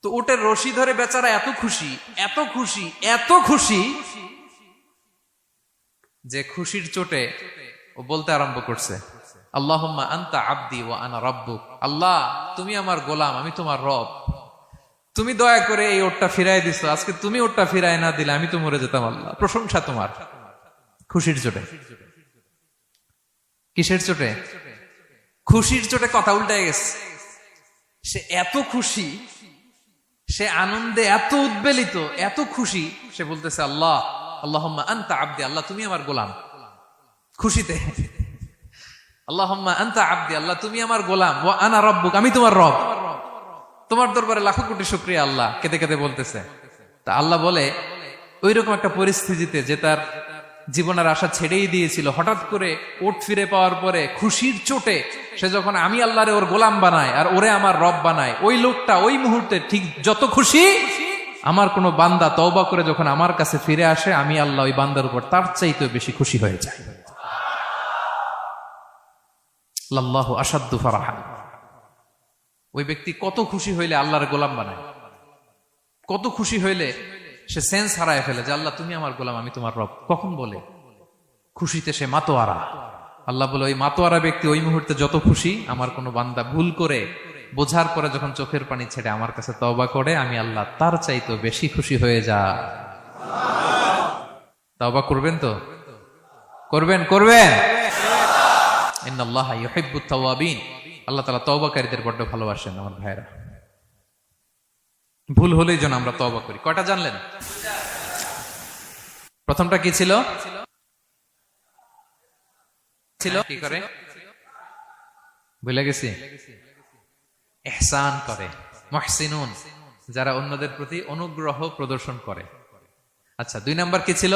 তো উটের রশি ধরে বেচারা এত খুশি, এত খুশি, এত খুশি যে খুশির চোটে ও বলতে আরম্ভ করছে, আল্লাহুম্মা আনতা আবদি ওয়া আনা রাব্বুক, আল্লাহ তুমি আমার গোলাম, আমি তোমার রব, তুমি দয়া করে এই ওটটা ফিরাই দিছো, আজকে তুমি ওটটা ফিরাই না দিলে আমি তো মরে যেতাম। আল্লাহ প্রশংসা তোমার। খুশির চোটে। কিসের চোটে? খুশির চোটে কথা উল্টে গেছে। সে এত খুশি, সে আনন্দে এত উদ্বেলিত, এত খুশি, সে বলতেছে আল্লাহ আল্লাহুম্মা আনতা আবদি, আল্লাহ তুমি আমার গোলাম। খুশিতে আল্লাহুম্মা আনতা আবদি, আল্লাহ তুমি আমার গোলাম, ওয়া আনা রাব্বুক, আমি তোমার রব, তোমার দরবারে লাখো কোটি শুকরিয়া। আল্লাহ কেঁদে কেঁদে বলতেছে। তা আল্লাহ বলে ওইরকম একটা পরিস্থিতিতে যে তার জীবনের আশা ছেড়েই দিয়েছিল, হঠাৎ করে ওট ফিরে পাওয়ার পরে খুশির চোটে সে যখন আমি আল্লাহরে ওর গোলাম বানায় আর ওরে আমার রব বানায়, ওই লোকটা ওই মুহূর্তে ঠিক যত খুশি, আমার কোনো বান্দা তওবা করে যখন আমার কাছে ফিরে আসে, আমি আল্লাহ ওই বান্দার উপর তার চাইতে বেশি খুশি হয়ে যায়। আল্লাহু আশাদ্দু ফারাহান। ওই ব্যক্তি কত খুশি হইলে আল্লাহর গোলাম বানায়, কত খুশি হইলে সে সেন্স হারায় ফেলে যে আল্লাহ তুমি আমার গোলাম, আমি তোমার রব। কখন বলে? খুশিতে সে মাতোয়ারা। আল্লাহ বলে ওই মাতোয়ারা ব্যক্তি ওই মুহূর্তে যত খুশি, আমার কোনো বান্দা ভুল করে বোঝার পরে যখন চোখের পানি ছেড়ে আমার কাছে তওবা করে, আমি আল্লাহ তার চাইতে বেশি খুশি হয়ে যা। তওবা করবেন তো? করবেন করবেন। ইন্নাল্লাহা ইউহিব্বুত তাওয়াবিন। আল্লাহ তাআলা তওবাকারীদের বড্ড ভালোবাসেন। আমার ভাইরা, ভুল হলেই যেন আমরা তওবা করি। কয়টা জানলেন? প্রথমটা কি ছিল? কি করে? ভুলে গেছি। ইহসান করে, মুহসিনুন, যারা অন্যদের প্রতি অনুগ্রহ প্রদর্শন করে। আচ্ছা, 2 নাম্বার কি ছিল?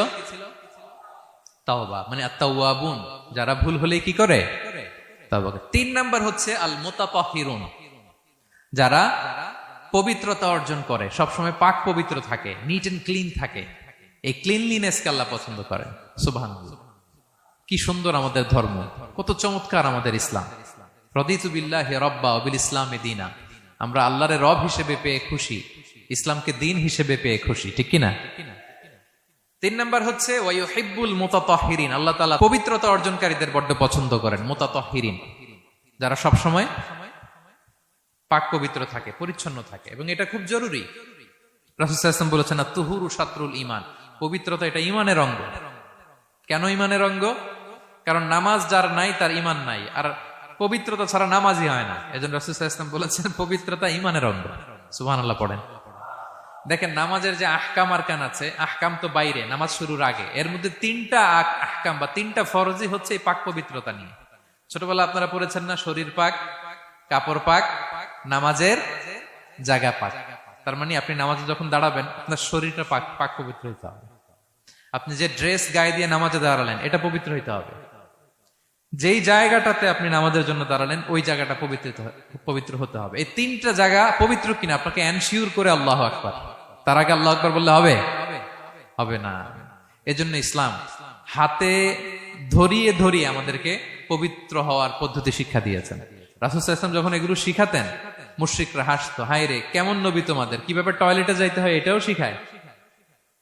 তাওবা, মানে আত-তাওয়াবুন, যারা ভুল হলেই কি করে? তাওবা করে। 3 নাম্বার হচ্ছে আল মুতাতাহহিরুন, যারা পবিত্রতা অর্জন করে, সবসময় পাক পবিত্র থাকে, নিট এন্ড ক্লিন থাকে। এই ক্লিনলিনেসকে আল্লাহ পছন্দ করেন। সুবহানাল্লাহ। কি সুন্দর আমাদের ধর্ম, কত চমৎকার আমাদের ইসলাম। রাদিতু বিল্লাহি রাব্বা ওয়া বিল ইসলামি দীনা। আমরা আল্লাহরে রব হিসেবে পেয়ে খুশি, ইসলামকে দিন হিসেবে পেয়ে খুশি, ঠিক কি না? 3 নাম্বার হচ্ছে ওয়া ইউহিব্বুল মুতাতাহহিরিন। আল্লাহ তাআলা পবিত্রতা অর্জনকারীদের বড্ড পছন্দ করেন। মুতাতাহহিরিন, যারা সব সময় পাক পবিত্র থাকে, পরিচ্ছন্ন থাকে, এবং এটা খুব জরুরি। রাসূল সাল্লাল্লাহু আলাইহি ওয়াসাল্লাম বলেছেন আত-তুহুরু শাতরুল ঈমান। পবিত্রতা এটা ঈমানের অঙ্গ। কেন ঈমানের অঙ্গ? কারণ নামাজ যার নাই তার ঈমান নাই, আর পবিত্রতা ছাড়া নামাজই হয় না। এজন্য রাসূল সাল্লাল্লাহু আলাইহি ওয়াসাল্লাম বলেছেন পবিত্রতা ঈমানের অঙ্গ। সুবহানাল্লাহ পড়েন। দেখেন নামাজের যে আহকাম আরকান আছে, আহকাম তো বাইরে, নামাজ শুরুর আগে। এর মধ্যে 3টা আহকাম বা 3টা ফরজই হচ্ছে এই পাক পবিত্রতা নিয়ে। ছোটবেলা আপনারা পড়েছেন না, শরীর পাক, কাপড় পাক, নামাজের জায়গা পাক। তার মানে আপনি নামাজে যখন দাঁড়াবেন আপনার শরীরটা পাক পাক পবিত্র হইতে হবে। আপনি যে ড্রেস গায়ে দিয়ে নামাজে দাঁড়ালেন এটা পবিত্র হইতে হবে। যেই জায়গাটাতে আপনি নামাজের জন্য দাঁড়ালেন ওই জায়গাটা পবিত্র হতে হবে। এই 3টা জায়গা পবিত্র কিনা আপনাকে এনশিওর করে আল্লাহু আকবার, তার আগে আল্লাহু আকবার বললে হবে? হবে না। এজন্য ইসলাম হাতে ধরিয়ে ধরিয়ে আমাদেরকে পবিত্র হওয়ার পদ্ধতি শিক্ষা দিয়েছেন। রাসূল সাল্লাল্লাহু আলাইহি ওয়াসাল্লাম যখন এগুলো শিখাতেন, মুশরিকরা হাসতো, হায় রে কেমন নবী তোমাদের, কিভাবে টয়লেটে যাইতে হয় এটাও শিখায়।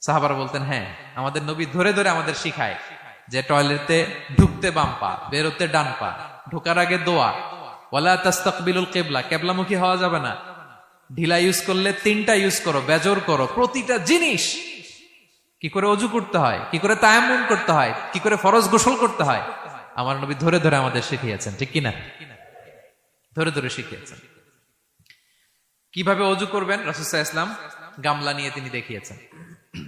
সাহাবারা বলতেন হ্যাঁ, আমাদের নবী ধরে ধরে আমাদের শিখায় যে টয়লেটে ঢুকতে বাম পা, বেরোতে ডান পা, ঢোকার আগে দোয়া, ওয়ালা তাস্তাকবিলুল কিবলা, কিবলামুখী হওয়া যাবে না, ঢিলা ইউজ করলে 3টা ইউজ করো, বেজর করো, প্রতিটা জিনিস, কি করে ওযু করতে হয়, কি করে তায়াম্মুম করতে হয়, কি করে ফরজ গোসল করতে হয়, আমার নবী ধরে ধরে আমাদের শিখিয়েছেন, ঠিক কি না? ধরে ধরে শিখিয়েছেন। কিভাবে ওযু করবেন রাসূল সাল্লাল্লাহু আলাইহি ওয়াসাল্লাম গামলা নিয়ে তিনি দেখিয়েছেন।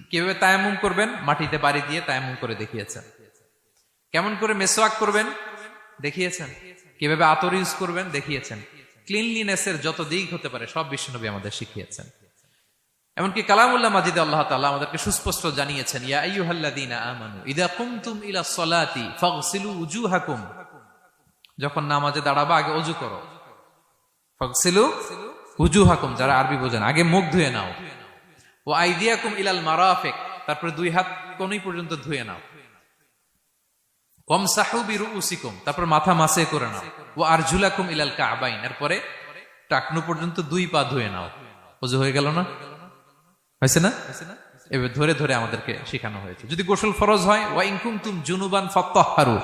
কিভাবে তায়াম্মুম করবেন মাটিতে বাড়ি দিয়ে তায়াম্মুম করে দেখিয়েছেন। কেমন করে মেসওয়াক করবেন দেখিয়েছেন। কিভাবে আতর ইউজ করবেন দেখিয়েছেন। ক্লিনলিনেসের যত দিক হতে পারে সব বিশ্বনবী আমাদের শিখিয়েছেন। এমনকি কালামুল্লাহ মাজিদে আল্লাহ তাআলা আমাদেরকে সুস্পষ্ট জানিয়েছেন, ইয়া আইয়ুহাল্লাযীনা আমানু ইযা কুমতুম ইলা সলাতি ফাগসিলু উজুহাকুম। যখন নামাজে দাঁড়াবা আগে ওযু করো। ফাগসিলু উজুহাকুম, যারা আরবি বোঝেন, আগে মুখ ধুয়ে নাও। ওয়া আইদিয়াকুম ইলাল মারাফিক, তারপরে 2 হাত কোনই পর্যন্ত ধুয়ে নাও। ওয়ামসাহু বিরুউসিকুম, তারপর মাথা মাসে করে নাও। ওয়া আরজুলাকুম ইলাল কাবাইন, এরপরে টাকনু পর্যন্ত 2 পা ধুয়ে নাও। ওযু হয়ে গেল না? হয়েছে না? এবার ধরে ধরে আমাদেরকে শেখানো হয়েছে। যদি গোসল ফরজ হয়, ওয়া ইন কুনতুম জুনুবান ফাত্তাহহারু,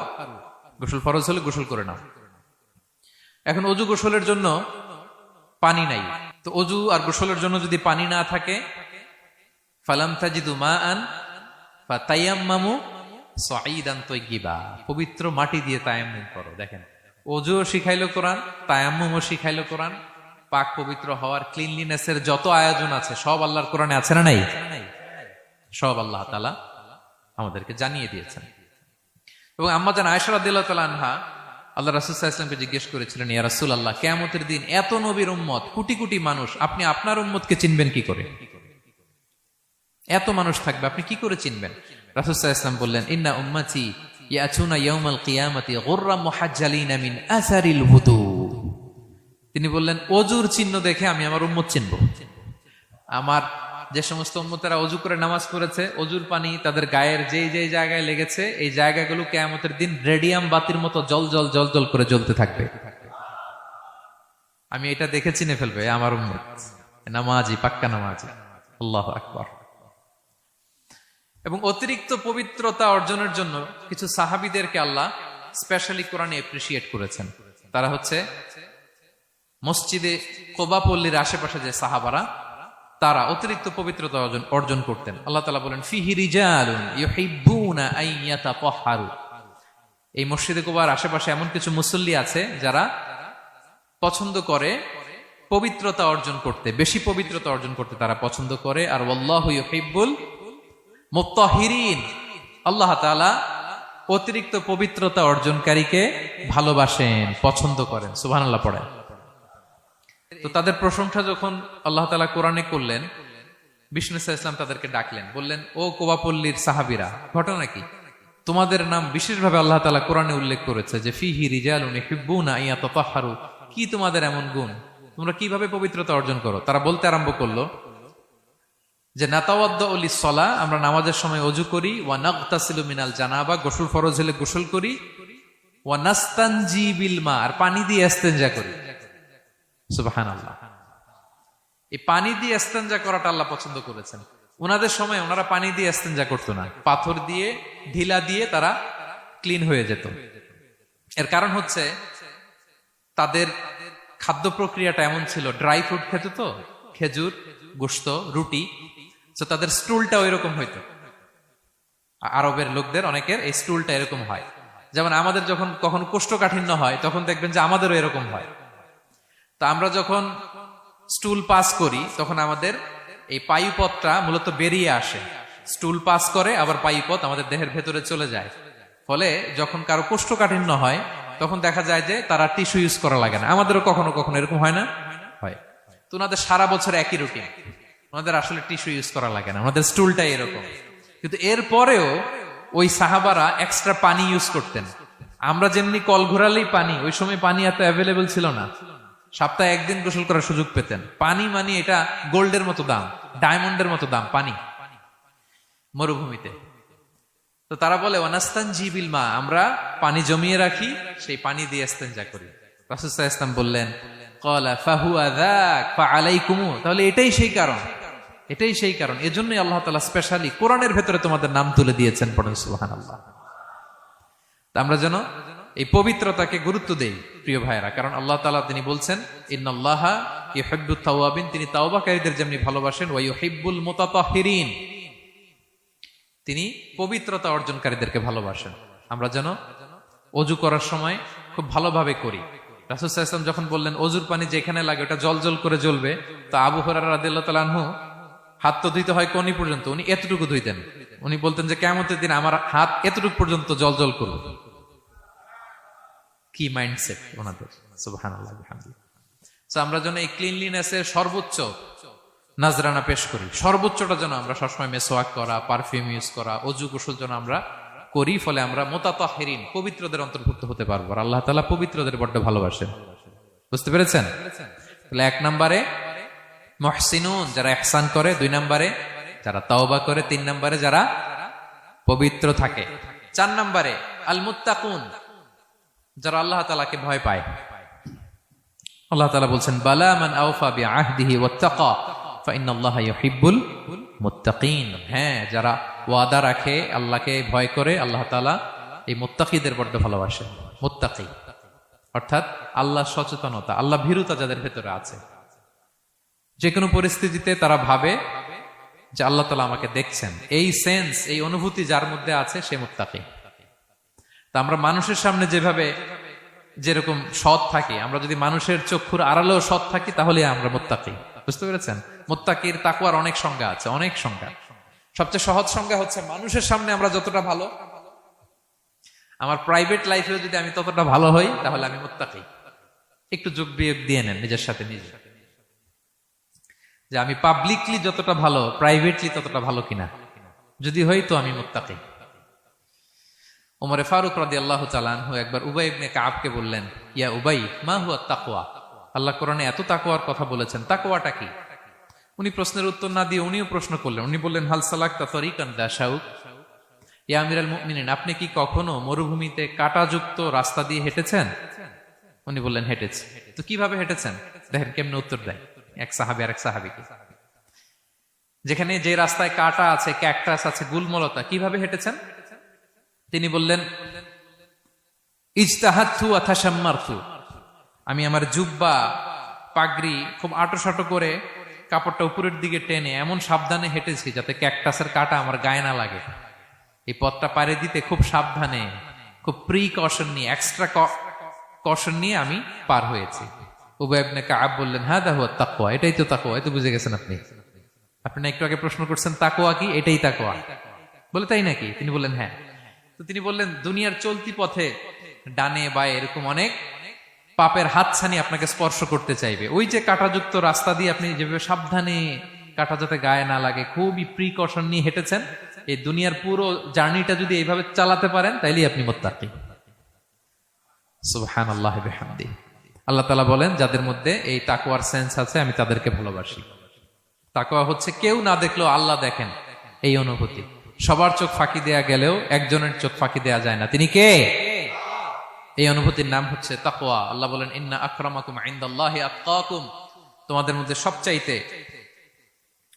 গোসল ফরজ হলে গোসল করে নাও। এখন অজু গোসলের জন্য পানি নাই, তো অজু আর গোসলের জন্য যদি পানি না থাকে, ফালাম তাজিদু মাআন ফাতায়াম্মামু সাঈদান তাইয়্যিবা, পবিত্র মাটি দিয়ে তায়াম্মুম করো। দেখেন, অজুও শিখাইলো কোরআন, তায়াম্মুমও শিখাইলো কোরআন। পাক পবিত্র হওয়ার, ক্লিনলিনেসের যত আয়োজন আছে সব আল্লাহর কোরআনে আছে না নাই? সব আল্লাহ তাআলা আমাদেরকে জানিয়ে দিয়েছেন। এবং আম্মা জান আয়েশা রাদিয়াল্লাহু তাআলা আনহা আল্লাহ রাসূল সাল্লাল্লাহু আলাইহি ওয়াসাল্লামকে জিজ্ঞেস করেছিলেন, ইয়া রাসূলুল্লাহ, কিয়ামতের দিন এত নবীর উম্মত, কোটি কোটি মানুষ, আপনি আপনার উম্মতকে চিনবেন কি করে? এত মানুষ থাকবে, আপনি কি করে চিনবেন? রাসূল সাল্লাল্লাহু আলাইহি ওয়াসাল্লাম বললেন, ইন্না উম্মতি ইয়াতুনা ইয়াউমাল কিয়ামাতি গুররা মুহাজ্জালিনা মিন আসারিল wudu। তিনি বললেন, অজুর চিহ্ন দেখে আমি আমার উম্মত চিনব। আমার যে সমস্ত উম্মতেরা অজু করে নামাজ পড়েছে, অজুর পানি তাদের গায়ের যেই যেই জায়গায় লেগেছে, এই জায়গাগুলো কিয়ামতের দিন রেডিয়াম বাতির মতো জল জল জল জল করে জ্বলতে থাকবে। আমি এটা দেখে চিনে ফেলবে আমার উম্মত নামাজি, পাক্কা নামাজি। আল্লাহু আকবার। এবং অতিরিক্ত পবিত্রতা অর্জনের জন্য কিছু সাহাবীদেরকে আল্লাহ স্পেশালি কোরআনে অ্যাপ্রিশিয়েট করেছেন। তারা হচ্ছে মসজিদে কোবা পল্লীর আশেপাশে যে সাহাবারা, তারা অতিরিক্ত পবিত্রতা অর্জন করতেন। আল্লাহ তাআলা বলেন, ফিহি রিজালুন ইউহিব্বুনা আন ইয়াতাতাহহারু। এই মসজিদে কোবার আশেপাশে এমন কিছু মুসল্লি আছে যারা পছন্দ করে পবিত্রতা অর্জন করতে, বেশি পবিত্রতা অর্জন করতে তারা পছন্দ করে। আর ওয়াল্লাহু ইউহিব্বুল মুত্তাহিরিন, আল্লাহ তাআলা অতিরিক্ত পবিত্রতা অর্জনকারীকে ভালোবাসেন, পছন্দ করেন। সুবহানাল্লাহ পড়েন। তো তাদের প্রশংসা যখন আল্লাহ তাআলা কোরআনে করলেন, বিষ্ণু সাল্লাল্লাহু আলাইহি ওয়াসাল্লাম তাদেরকে ডাকলেন, বললেন, ও কোবাপল্লীর সাহাবীরা, ঘটনা কি? তোমাদের নাম বিশেষভাবে আল্লাহ তাআলা কোরআনে উল্লেখ করেছে যে ফিহি রিজালুন ইউহিব্বুনা আন ইয়াতাতাহহারু। কি তোমাদের এমন গুণ? তোমরা কিভাবে পবিত্রতা অর্জন করো? তারা বলতে আরম্ভ করলো যে নাতাওয়াদ্দাউ লিস-সালাহ, আমরা নামাজের সময় ওযু করি, ওয়া নাগতাসিলু মিনাল জানাবা, গোসল ফরজ হলে গোসল করি, ওয়া নাস্তানজি বিল মা, আর পানি দিয়ে ইস্তেনজা করি। সুবহানাল্লাহ। এই পানি দিয়ে ইস্তেনজা করাটা আল্লাহ পছন্দ করেছেন। ওনাদের সময় ওনারা পানি দিয়ে ইস্তেনজা করতো না, পাথর দিয়ে, ঢিলা দিয়ে তারা ক্লিন হয়ে যেত। এর কারণ হচ্ছে তাদের খাদ্য প্রক্রিয়াটা এমন ছিল, ড্রাই ফ্রুট খেত, তো খেজুর, গোশত, রুটি, তো তাদের স্টুলটা ওইরকম হইতো। আরবের লোকদের অনেকের এই স্টুলটা এরকম হয়। যেমন আমাদের যখন কখনো কোষ্ঠকাঠিন্য হয়, তখন দেখবেন যে আমাদেরও এরকম হয়। তা আমরা যখন স্টুল পাস করি, তখন আমাদের এই পায়ুপথটা মূলত বেরিয়ে আসে। স্টুল পাস করে, আবার পায়ুপথ আমাদের দেহের ভেতরে চলে যায়। ফলে যখন কারো কোষ্ঠকাঠিন্য হয়, তখন দেখা যায় যে তারা টিস্যু ইউজ করা লাগে না। আমাদেরও কখনো কখনো এরকম হয় না? হয়। তো ওনাদের সারা বছর একই রুটিন, ওনাদের আসলে টিস্যু ইউজ করা লাগে না, ওনাদের স্টুলটাই এরকম। কিন্তু এরপরেও ওই সাহাবারা এক্সট্রা পানি ইউজ করতেন। আমরা যেমনি কল ঘোরালেই পানি, ওই সময় পানি এত অ্যাভেলেবল ছিল না। সপ্তাহে একদিন গোসল করার সুযোগ পেতেন। পানি মানে এটা গোল্ডের মতো দাম, ডায়মন্ডের মতো দাম পানি মরুভূমিতে। তো তারা বলে, ওয়ানাস্তানজি বিল মা, আমরা পানি জমিয়ে রাখি, সেই পানি দিয়ে ইস্তেনজা করি। রাসূল সাল্লাল্লাহু আলাইহি ওয়াসাল্লাম বললেন, ক্বালা ফাহুয়া যাক ফাআলাইকুম, তাহলে এটাই সেই কারণ, এটাই সেই কারণ। এজন্যই আল্লাহ তাআলা স্পেশালি কোরআনের ভেতরে তোমাদের নাম তুলে দিয়েছেন। পড়েন সুবহানাল্লাহ। তা আমরা যেন এই পবিত্রতাকে গুরুত্ব দেই প্রিয় ভাইয়েরা, কারণ আল্লাহ তাআলা তিনি বলছেন, ইন্নাল্লাহা ইউহিব্বুত তাওয়াবিন, তিনি তাওবাকারীদের যেমনি ভালোবাসেন, ওয়া ইউহিব্বুল মুতাতাহহিরিন, তিনি পবিত্রতা অর্জনকারীদেরকে ভালোবাসেন। আমরা যেন ওযু করার সময় খুব ভালোভাবে করি। রাসূল সাল্লাল্লাহু আলাইহি ওয়াসাল্লাম যখন বললেন অজুর পানি যেখানে লাগে ওটা জল জল করে জ্বলবে, তো আবু হুরায়রা রাদিয়াল্লাহু তাআলা আনহু হাত তো ধুইতে হয় কোনি পর্যন্ত, উনি এতটুকু ধুইতেন। উনি বলতেন যে কিয়ামতের দিন আমার হাত এতটুকু পর্যন্ত জল জল করবে। কি মাইন্ডসেট ওনাদের! সুবহানাল্লাহ বিহামদিহি। সো আমরা যেন এই ক্লিনলিনেসের সর্বোচ্চ নাজরানা পেশ করি, সর্বোচ্চটা যেন আমরা সবসময় মেসওয়াক করা, পারফিউম ইউজ করা, অজু গোসল যেন আমরা করি। ফলে আমরা মুতাতাহহিরিন, পবিত্রদের অন্তর্ভুক্ত হতে পারবো। আর আল্লাহ তাআলা পবিত্রদের বড্ড ভালোবাসেন। বুঝতে পেরেছেন? তাহলে 1 নম্বরে মুহসিনুন, যারা ইহসান করে; 2 নম্বরে যারা তাওবা করে; 3 নম্বরে যারা পবিত্র থাকে; 4 নম্বরে আল মুত্তাকুন, যারা আল্লাহ তাআলাকে ভয় পায়। আল্লাহ তাআলা বলছেন, বালা মান আওফা বিআহদিহি ওয়াত্তাকা ফাইনাল্লাহা ইউহিব্বুল মুত্তাকিন, হ্যাঁ যারা ওয়াদা রাখে, আল্লাহকে ভয় করে, আল্লাহ তাআলা এই মুত্তাকিদের বড্ড ভালোবাসেন। মুত্তাকি অর্থাৎ আল্লাহ সচেতনতা, আল্লাহ ভীরুতা যাদের ভেতরে আছে, যে কোনো পরিস্থিতিতে তারা ভাবে যে আল্লাহ তাআলা আমাকে দেখছেন, এই সেন্স, এই অনুভূতি যার মধ্যে আছে সে মুত্তাকি। তা আমরা মানুষের সামনে যেভাবে যেরকম সৎ থাকি, আমরা যদি মানুষের চক্ষুর আড়ালেও সৎ থাকি তাহলে আমরা মুত্তাকি। বুঝতে পেরেছেন? মুত্তাকির তাকওয়ার অনেক সংজ্ঞা আছে, অনেক সংজ্ঞা। সবচেয়ে সহজ সংজ্ঞা হচ্ছে মানুষের সামনে আমরা যতটা ভালো, আমার প্রাইভেট লাইফেও যদি আমি ততটা ভালো হই তাহলে আমি মুত্তাকি। একটু যোগ বিয়োগ দিয়ে নেন নিজের সাথে নিজে, যে আমি পাবলিকলি যতটা ভালো প্রাইভেটলি ততটা ভালো কিনা। যদি হই তো আমি মুত্তাকি। ওমরে ফারুক রাদিয়াল্লাহু তাআলা আনহু একবার উবাই ইবনে কাবকে বললেন, ইয়া উবাই, মা হুয়া তাকওয়া? আল্লাহ কোরআনে এত তাকওয়ার কথা বলেছেন, তাকওয়াটা কি? উনি প্রশ্নের উত্তর না দিয়ে উনিও প্রশ্ন করলেন। উনি বললেন, হাল সালাকতা তরিকান দা শাউক? ইয়া আমিরাল মুমিনিন, আপনি কি কখনো মরুভূমিতে কাঁটাযুক্ত রাস্তা দিয়ে হেঁটেছেন? উনি বললেন, হেঁটেছি। তো কিভাবে হেঁটেছেন? দেখেন কেমনে উত্তর দেয় এক সাহাবী আর এক সাহাবীকে। যেখানে যে রাস্তায় কাঁটা আছে, ক্যাকটাস আছে, গুলমলতা, কিভাবে হেঁটেছেন? তিনি বললেন, ইজতাহাদতু ওয়া তাশাম্মারতু, আমি আমার জুব্বা পাগড়ি খুব আঁটো করে কাপড়টা উপরের দিকে টেনে এমন সাবধানে হেঁটেছি যাতে ক্যাকটাসের কাঁটা আমার গায়ে না লাগে। এই পথটা পাড়ি দিতে খুব সাবধানে, খুব প্রিকশন নিয়ে, এক্সট্রা কশন নিয়ে আমি পার হয়েছি। উবাই ইবনে কাব বললেন, হাদা হুয়া তাকওয়া, এটাই তো তাকওয়া। এই তো বুঝে গেছেন আপনি। আপনি একটু আগে প্রশ্ন করছেন তাকওয়া কি, এটাই তাকওয়া। বলে, তাই নাকি? তিনি বললেন, হ্যাঁ। তো তিনি বললেন, দুনিয়ার চলতি পথে ডানে বায়ে এরকম অনেক পাপের হাতছানি আপনাকে স্পর্শ করতে চাইবে। ওই যে কাঁটাযুক্ত রাস্তা দিয়ে আপনি যেভাবে সাবধানে, কাঁটা যাতে গায়ে না লাগে, খুবই প্রিকশন নিয়ে হেঁটেছেন, এই দুনিয়ার পুরো জার্নিটা যদি এইভাবে চালাতে পারেন তাইলেই আপনি মুত্তাকি। সুবহানাল্লাহ ওয়া বিহামদিহি। আল্লাহ তাআলা বলেন, যাদের মধ্যে এই তাকওয়ার সেন্স আছে আমি তাদেরকে ভালোবাসি। তাকওয়া হচ্ছে কেউ না দেখলেও আল্লাহ দেখেন, এই অনুভূতি। সবার চোখ ফাঁকি দেয়া গেলেও একজনের চোখ ফাঁকি দেয়া যায় না। তিনি কে? এই অনুভূতির নাম হচ্ছে তাকওয়া। আল্লাহ বলেন, ইন্না আকরামাকুম ইনদাল্লাহি আতকাকুম, তোমাদের মধ্যে সবচাইতে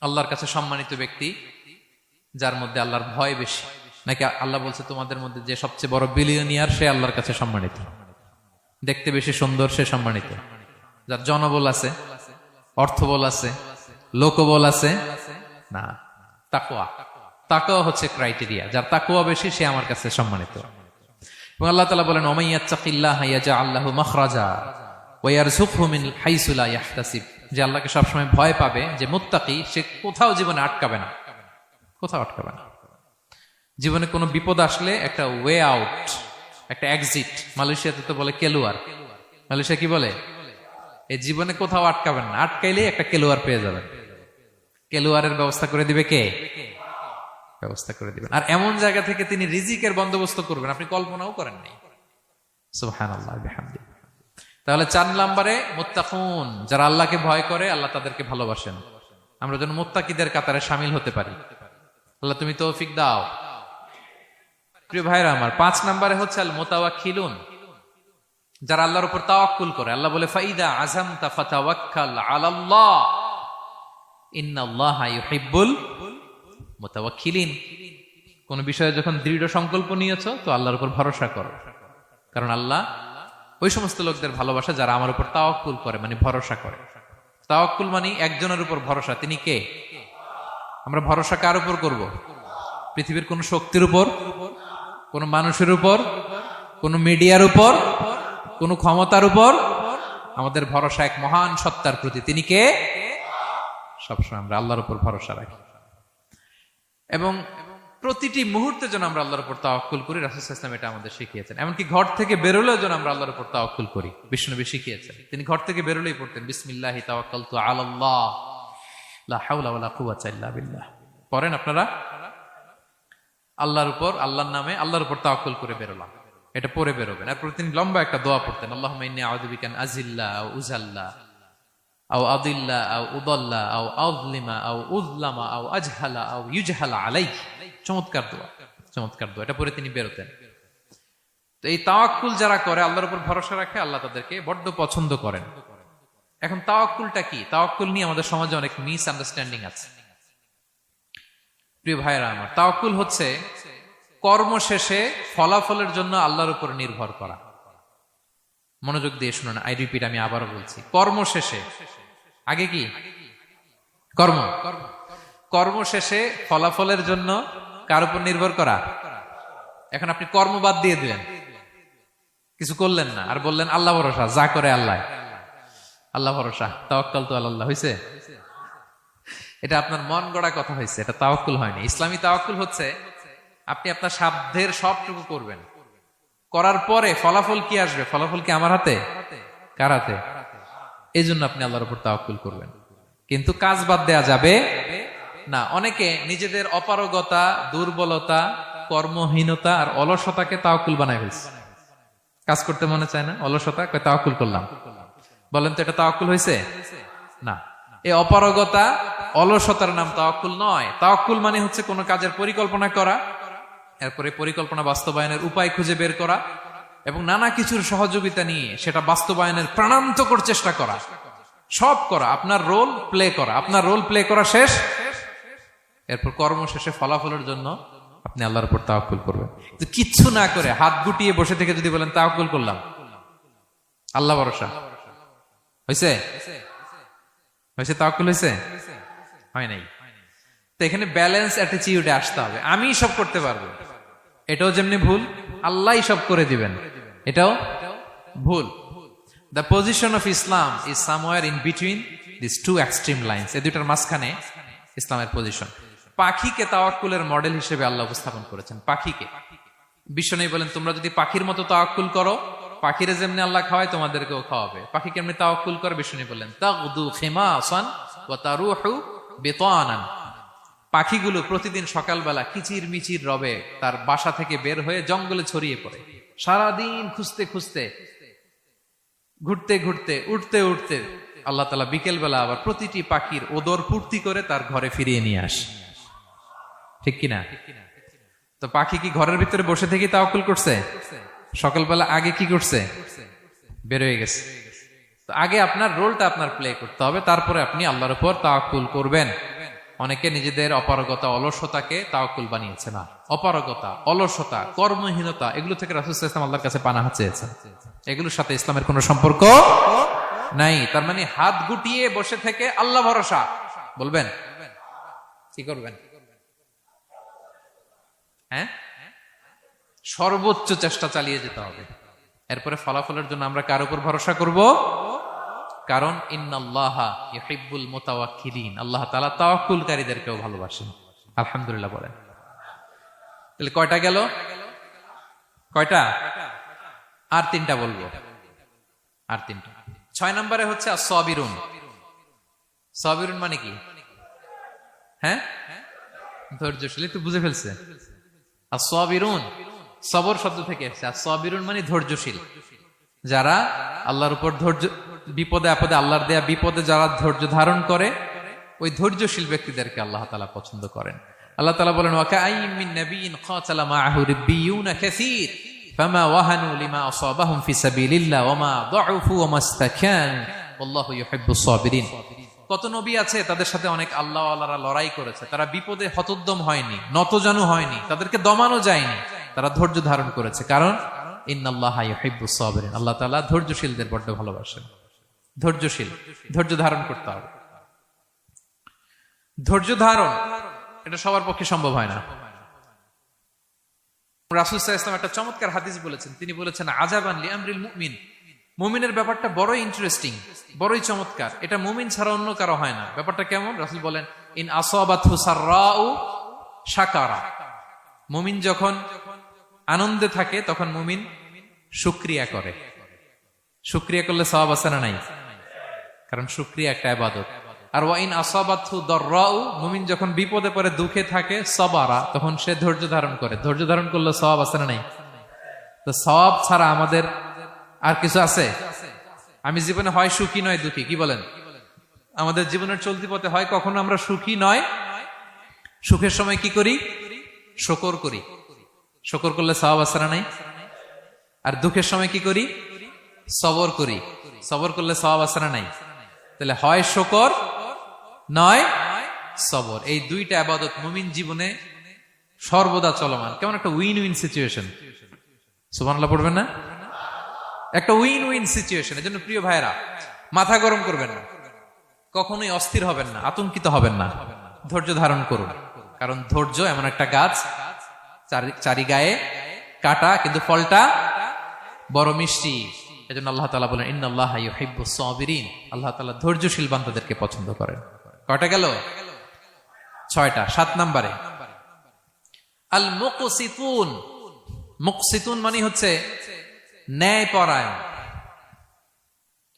আল্লাহর কাছে সম্মানিত ব্যক্তি যার মধ্যে আল্লাহর ভয় বেশি। নাকি আল্লাহ বলছে তোমাদের মধ্যে যে সবচেয়ে বড় বিলিয়নিয়ার সে আল্লাহর কাছে সম্মানিত, দেখতে বেশি সুন্দর সে সম্মানিত, যার জনবল আছে, অর্থবল আছে, লোকবল আছে না। তাকওয়া, তাকওয়া হচ্ছে ক্রাইটেরিয়া। যার তাকওয়া বেশি সে আমার কাছে সম্মানিত। এবং আল্লাহ তাআলা বলেন, ওমাইয়াত্তাকিল্লাহা ইয়াজআল লাহু মাখরাজা ওয়া ইয়ারযুকহু মিন হাইসু লা ইয়াহতাসিব, যে আল্লাহকে সবসময় ভয় পাবে, যে মুত্তাকি, সে কোথাও জীবনে আটকাবে না, কোথাও আটকাবে না। জীবনে কোনো বিপদ আসলে একটা ওয়ে আউট, একটা এক্সিট। মালয়েশিয়াতে তো বলে কেলুয়ার। মালয়েশিয়া কি বলে? এই জীবনে কোথাও আটকাবেন না, আটকাইলে একটা কেলুয়ার পেয়ে যাবেন। কেলুয়ারের ব্যবস্থা করে দিবে কে? ব্যবস্থা করে দিবেন। আর এমন জায়গা থেকে তিনি রিজিকের বন্দোবস্ত করবেন আপনি কল্পনাও করেন নাই। সুবহানাল্লাহ ওয়া বিহামদিহি। তাহলে 4 নম্বরে মুত্তাকুন, যারা আল্লাহকে ভয় করে আল্লাহ তাদেরকে ভালোবাসেন। আমরা যেন মুত্তাকিদের কাতারে শামিল হতে পারি। আল্লাহ তুমি তৌফিক দাও। প্রিয় ভাইরা আমার, 5 নম্বরে হচ্ছে আল মুতাওয়াক্কিলুন, যারা আল্লাহর উপর তাওয়াক্কুল করে। আল্লাহ বলে, ফাইদা আযামতা ফাতাওয়াক্কাল আলাল্লাহ ইন্নাল্লাহা ইউহিব্বুল মুতাওয়াক্কিলিন। কোন বিষয়ে যখন দৃঢ় সংকল্প নিয়েছো তো আল্লাহর উপর ভরসা করো, কারণ আল্লাহ ওই সমস্ত লোকদের ভালোবাসা যারা আমার উপর তাওয়াক্কুল করে, মানে ভরসা করে। তাওয়াক্কুল মানে একজনের উপর ভরসা। তিনি কে? আমরা ভরসা কার উপর করব? পৃথিবীর কোন শক্তির উপর, কোন মানুষের উপর, কোন মিডিয়ার উপর, কোন ক্ষমতার উপর? আমাদের ভরসা এক মহান সত্তার প্রতি। তিনি কে? সবসময় আমরা আল্লাহর উপর ভরসা রাখি এবং প্রতিটি মুহূর্তে যেন আমরা আল্লাহর উপর তাওয়াক্কুল করি। রাসূল সাল্লাল্লাহু আলাইহি ওয়াসাল্লাম এটা আমাদের শিখিয়েছেন। এমনকি ঘর থেকে বেরোলেও যেন আমরা আল্লাহর উপর তাওয়াক্কুল করি, বিশ্বনবী শিখিয়েছেন। তিনি ঘর থেকে বেরোলেই পড়তেন, বিসমিল্লাহি তাওয়াক্কালতু আলাল্লাহ লা হাওলা ওয়ালা কুওয়াতা ইল্লা বিল্লাহ। পড়েন আপনারা, আল্লাহর উপর, আল্লাহর নামে, আল্লাহর উপর তাওয়াক্কুল করে বেরোলাম, এটা পড়ে বেরোবেন। আর প্রতিদিন লম্বা একটা দোয়া পড়তেন, আল্লাহুম্মা ইন্নী আউযু বিকা আন আযিল্লা আও উযাল্লা আও আদিল্লা আও উদাল্লা আও আযলিমা আও উযলামা আও আজহালা আও ইউজহালা আলাইহি। চমৎকার দোয়া, চমৎকার দোয়া। এটা পরে তিনি বেরোতেন। তো এই তাওয়াক্কুল যারা করে, আল্লাহর উপর ভরসা রাখে, আল্লাহ তাদেরকে বড্ড পছন্দ করেন। এখন তাওয়াক্কুলটা কি? তাওয়াক্কুল নিয়ে আমাদের সমাজে অনেক মিস আন্ডারস্ট্যান্ডিং আছে। প্রিয় ভাইরা আমার, তাওয়াক্কুল হচ্ছে কর্ম শেষে ফলাফলের জন্য আল্লাহর উপর নির্ভর করা। মনোযোগ দিয়ে শুনুন, আই রিপিট, আমি আবারও বলছি, কর্ম শেষে, আগে কি কর্ম, কর্ম শেষে ফলাফলের জন্য কার উপর নির্ভর করা। এখন আপনি কর্ম বাদ দিয়ে দিলেন, কিছু করলেন না, আর বললেন আল্লাহ ভরসা, যা করে আল্লাহ, আল্লাহ ভরসা, তাওয়াক্কাল তো আল্লাহ হয়েছে। এটা আপনার মন গড়া কথা হয়েছে, এটা তাওয়াক্কুল হয়নি। ইসলামী তাওয়াক্কুল হচ্ছে আপনি আপনার সাধ্যের সবটুকু করবেন, করার পরে ফলাফল কি আসবে, ফলাফল কি আমার হাতে, কার হাতে? এই জন্য আপনি আল্লাহর উপর তাওয়াক্কুল করবেন। কিন্তু কাজ বাদ দেয়া যাবে না। অনেকে নিজেদের অপারগতা, দুর্বলতা, কর্মহীনতা আর অলসতাকে তাওয়াক্কুল বানায় ফেলছে। কাজ করতে মনে চায় না, অলসতা, তাওয়াক্কুল করলাম। বলেন তো এটা তাওয়াক্কুল হয়েছে? না। এই অপারগতা, অলসতার নাম তাওয়াক্কুল নয়। তাওয়াক্কুল মানে হচ্ছে কোনো কাজের পরিকল্পনা করা, এরপরে পরিকল্পনা বাস্তবায়নের উপায় খুঁজে বের করা এবং নানা কিছুর সহযোগিতা নিয়ে সেটা বাস্তবায়নের প্রাণান্তকর চেষ্টা করা, সব করা, আপনার রোল প্লে করা। আপনার রোল প্লে করা শেষ, এরপর কর্ম শেষে ফলাফলের জন্য আপনি আল্লাহর উপর তাওয়াক্কুল করবেন। কিচ্ছু না করে হাত গুটিয়ে বসে থেকে যদি বলেন তাওয়াক্কুল করলাম, আল্লাহ ভরসা, হয়েছে? হয়েছে? তাওয়াক্কুল হয়েছে? হয় নাই। তো এখানে ব্যালেন্স অ্যাটিটিউডে আসতে হবে। আমি সব করতে পারবো, এটাও যেমনি ভুল, আল্লাহই সব করে দিবেন, এটাও ভুল। The position of Islam is somewhere in between these two extreme lines. এই দুটার মাঝখানে ইসলামের পজিশন। পাখিকে তাওয়াক্কুলের মডেল হিসেবে আল্লাহ উপস্থাপন করেছেন। পাখিকে বিশ্বনবী বলেন, তোমরা যদি পাখির মতো তাওয়াক্কুল করো, পাখিরে যেমনি আল্লাহ খাওয়ায় তোমাদেরকেও খাওয়াবে। পাখি কেমনি তাওয়াক্কুল করে? বিশ্বনবী বললেন, তাগদু খিমাসান ওয়া তারুহু বিতানান। পাখিগুলো প্রতিদিন সকালবেলা কিচির মিচির রবে তার বাসা থেকে বের হয়ে জঙ্গলে ছড়িয়ে পড়ে, সারাদিন খুঁজতে খুঁজতে, ঘুরতে ঘুরতে, উঠতে উঠতে আল্লাহ তাআলা বিকেল বেলা আবার প্রতিটি পাখির ওদর পূর্তি করে তার ঘরে ফিরিয়ে নিয়ে আসে। ঠিক কিনা? তো পাখি কি ঘরের ভিতরে বসে থেকে তাওয়াক্কুল করছে? সকালবেলা আগে কি করছে? বের হয়ে গেছে। তো আগে আপনার রোলটা আপনার প্লে করতে হবে, তারপরে আপনি আল্লাহর উপর তাওয়াক্কুল করবেন। অনেকে নিজেদের অপারগতা, অলসতাকে তাওয়াক্কুল বানিয়েছে না। অপারগতা, অলসতা, কর্মহীনতা, এগুলো থেকে রাসূল সাল্লাল্লাহু আলাইহি ওয়াসাল্লাম আল্লাহর কাছে পানাহ চেয়েছেন। এগুলোর সাথে ইসলামের কোনো সম্পর্ক নাই। তার মানে হাত গুটিয়ে বসে থেকে আল্লাহ ভরসা বলবেন, কি করবেন? হ্যাঁ, সর্বোচ্চ চেষ্টা চালিয়ে যেতে হবে। এরপরে ফলাফলের জন্য আমরা কার উপর ভরসা করব? কারণ ইন্নাল্লাহা ইউহিব্বুল মুতাওয়াক্কিলিন, আল্লাহ তাআলা তাওয়াক্কুলকারীদেরকেও ভালোবাসেন। আলহামদুলিল্লাহ বলেন। তাহলে কয়টা গেল? কয়টা? আর তিনটা বলবো, আর তিনটা। 6 নম্বরে হচ্ছে as-সাবিরুন। সাবিরুন মানে কি? হ্যাঁ, ধৈর্যশীল। একটু বুঝে ফেলছে? as-সাবিরুন সবর শব্দ থেকে এসেছে। as-সাবিরুন মানে ধৈর্যশীল। যারা আল্লাহর উপর ধৈর্য, বিপদে আপদে, আল্লাহর দেয়া বিপদে যারা ধৈর্য ধারণ করে, ওই ধৈর্যশীল ব্যক্তিদেরকে আল্লাহ তাআলা পছন্দ করেন। আল্লাহ তাআলা বলেন, ওয়া কাআইয়্যিম মিন নাবিয়্যিন ক্বাতালা মাআহু রিব্বিয়ুনা কাসীর ফামা ওয়াহানু লিমা আসাবাহুম ফি সাবিলিল্লাহ ওয়া মা দাউফু ওয়া মাস্তাকানু ওয়াল্লাহু ইউহিব্বুস সাবিরিন। কত নবী আছে, তাদের সাথে অনেক আল্লাহওয়ালারা লড়াই করেছে, তারা বিপদে হতোদ্যম হয়নি, নতজানু হয়নি, তাদেরকে দমানো যায়নি, তারা ধৈর্য ধারণ করেছে। কারণ ইন্নাল্লাহা ইউহিব্বুস সাবিরিন, আল্লাহ তাআলা ধৈর্যশীলদের বড় ভালোবাসেন। ধৈর্যশীল, ধৈর্য ধারণ করতে হবে। ধৈর্য ধারণ এটা সবার পক্ষে সম্ভব হয় না। রাসূল সাল্লাল্লাহু আলাইহি ওয়াসাল্লাম একটা চমৎকার হাদিস বলেছেন। তিনি বলেছেন, আজাবান লিআমরিল মুমিন, মুমিনের ব্যাপারটা বড়ই ইন্টারেস্টিং, বড়ই চমৎকার, এটা মুমিন ছাড়া অন্য কারো হয় না। ব্যাপারটা কেমন? রাসূল বলেন, ইন আসাবাতহু সাররাউ শাকারা, মুমিন যখন আনন্দে থাকে তখন মুমিন শুকরিয়া করে। শুকরিয়া করলে সওয়াব আছে না নাই? কারণ শুকরিয়া একটা ইবাদত। আর ওয়া ইন আসাবাতহু দাররাউ, মুমিন যখন বিপদে পড়ে, দুঃখে থাকে, সাবারা, তখন সে ধৈর্য ধারণ করে। ধৈর্য ধারণ করলে সওয়াব আছে না নাই? তো সওয়াব ছাড়া আমাদের আর কিছু আছে? আমি জীবনে হয় সুখী নয় দুঃখী, কি বলেন? আমাদের জীবনের চলতি পথে হয় কখনো আমরা সুখী নয়, সুখের সময় কি করি? শুকর করি। শুকর করলে সওয়াব আছে না নাই? আর দুঃখের সময় কি করি? সবর করি। সবর করলে সওয়াব আছে না নাই? তাহলে হয় শুকর নয় সবর। এই দুইটা ইবাদত মুমিন জীবনে সর্বদা চলমান। কেমন একটা উইন উইন সিচুয়েশন। সুবহানাল্লাহ পড়বেন না? একটা উইন উইন সিচুয়েশন। এজন্য প্রিয় ভাইরা, মাথা গরম করবেন না, কখনোই অস্থির হবেন না, আতঙ্কিত হবেন না, ধৈর্য ধারণ করুন। কারণ ধৈর্য এমন একটা গাছ, চারি গায়ে কাটা, কিন্তু ফলটা বড় মিষ্টি। এজন্য আল্লাহ তাআলা বলেন ইন্নাল্লাহা ইউহিব্বুস সাবিরিন। আল্লাহ তাআলা ধৈর্যশীল বান্দাদেরকে পছন্দ করেন। কয়টা গেল? 6টা। 7 নম্বরে আল মুকসিতুন। মুকসিতুন মানে হচ্ছে ন্যায়পরায়ণ,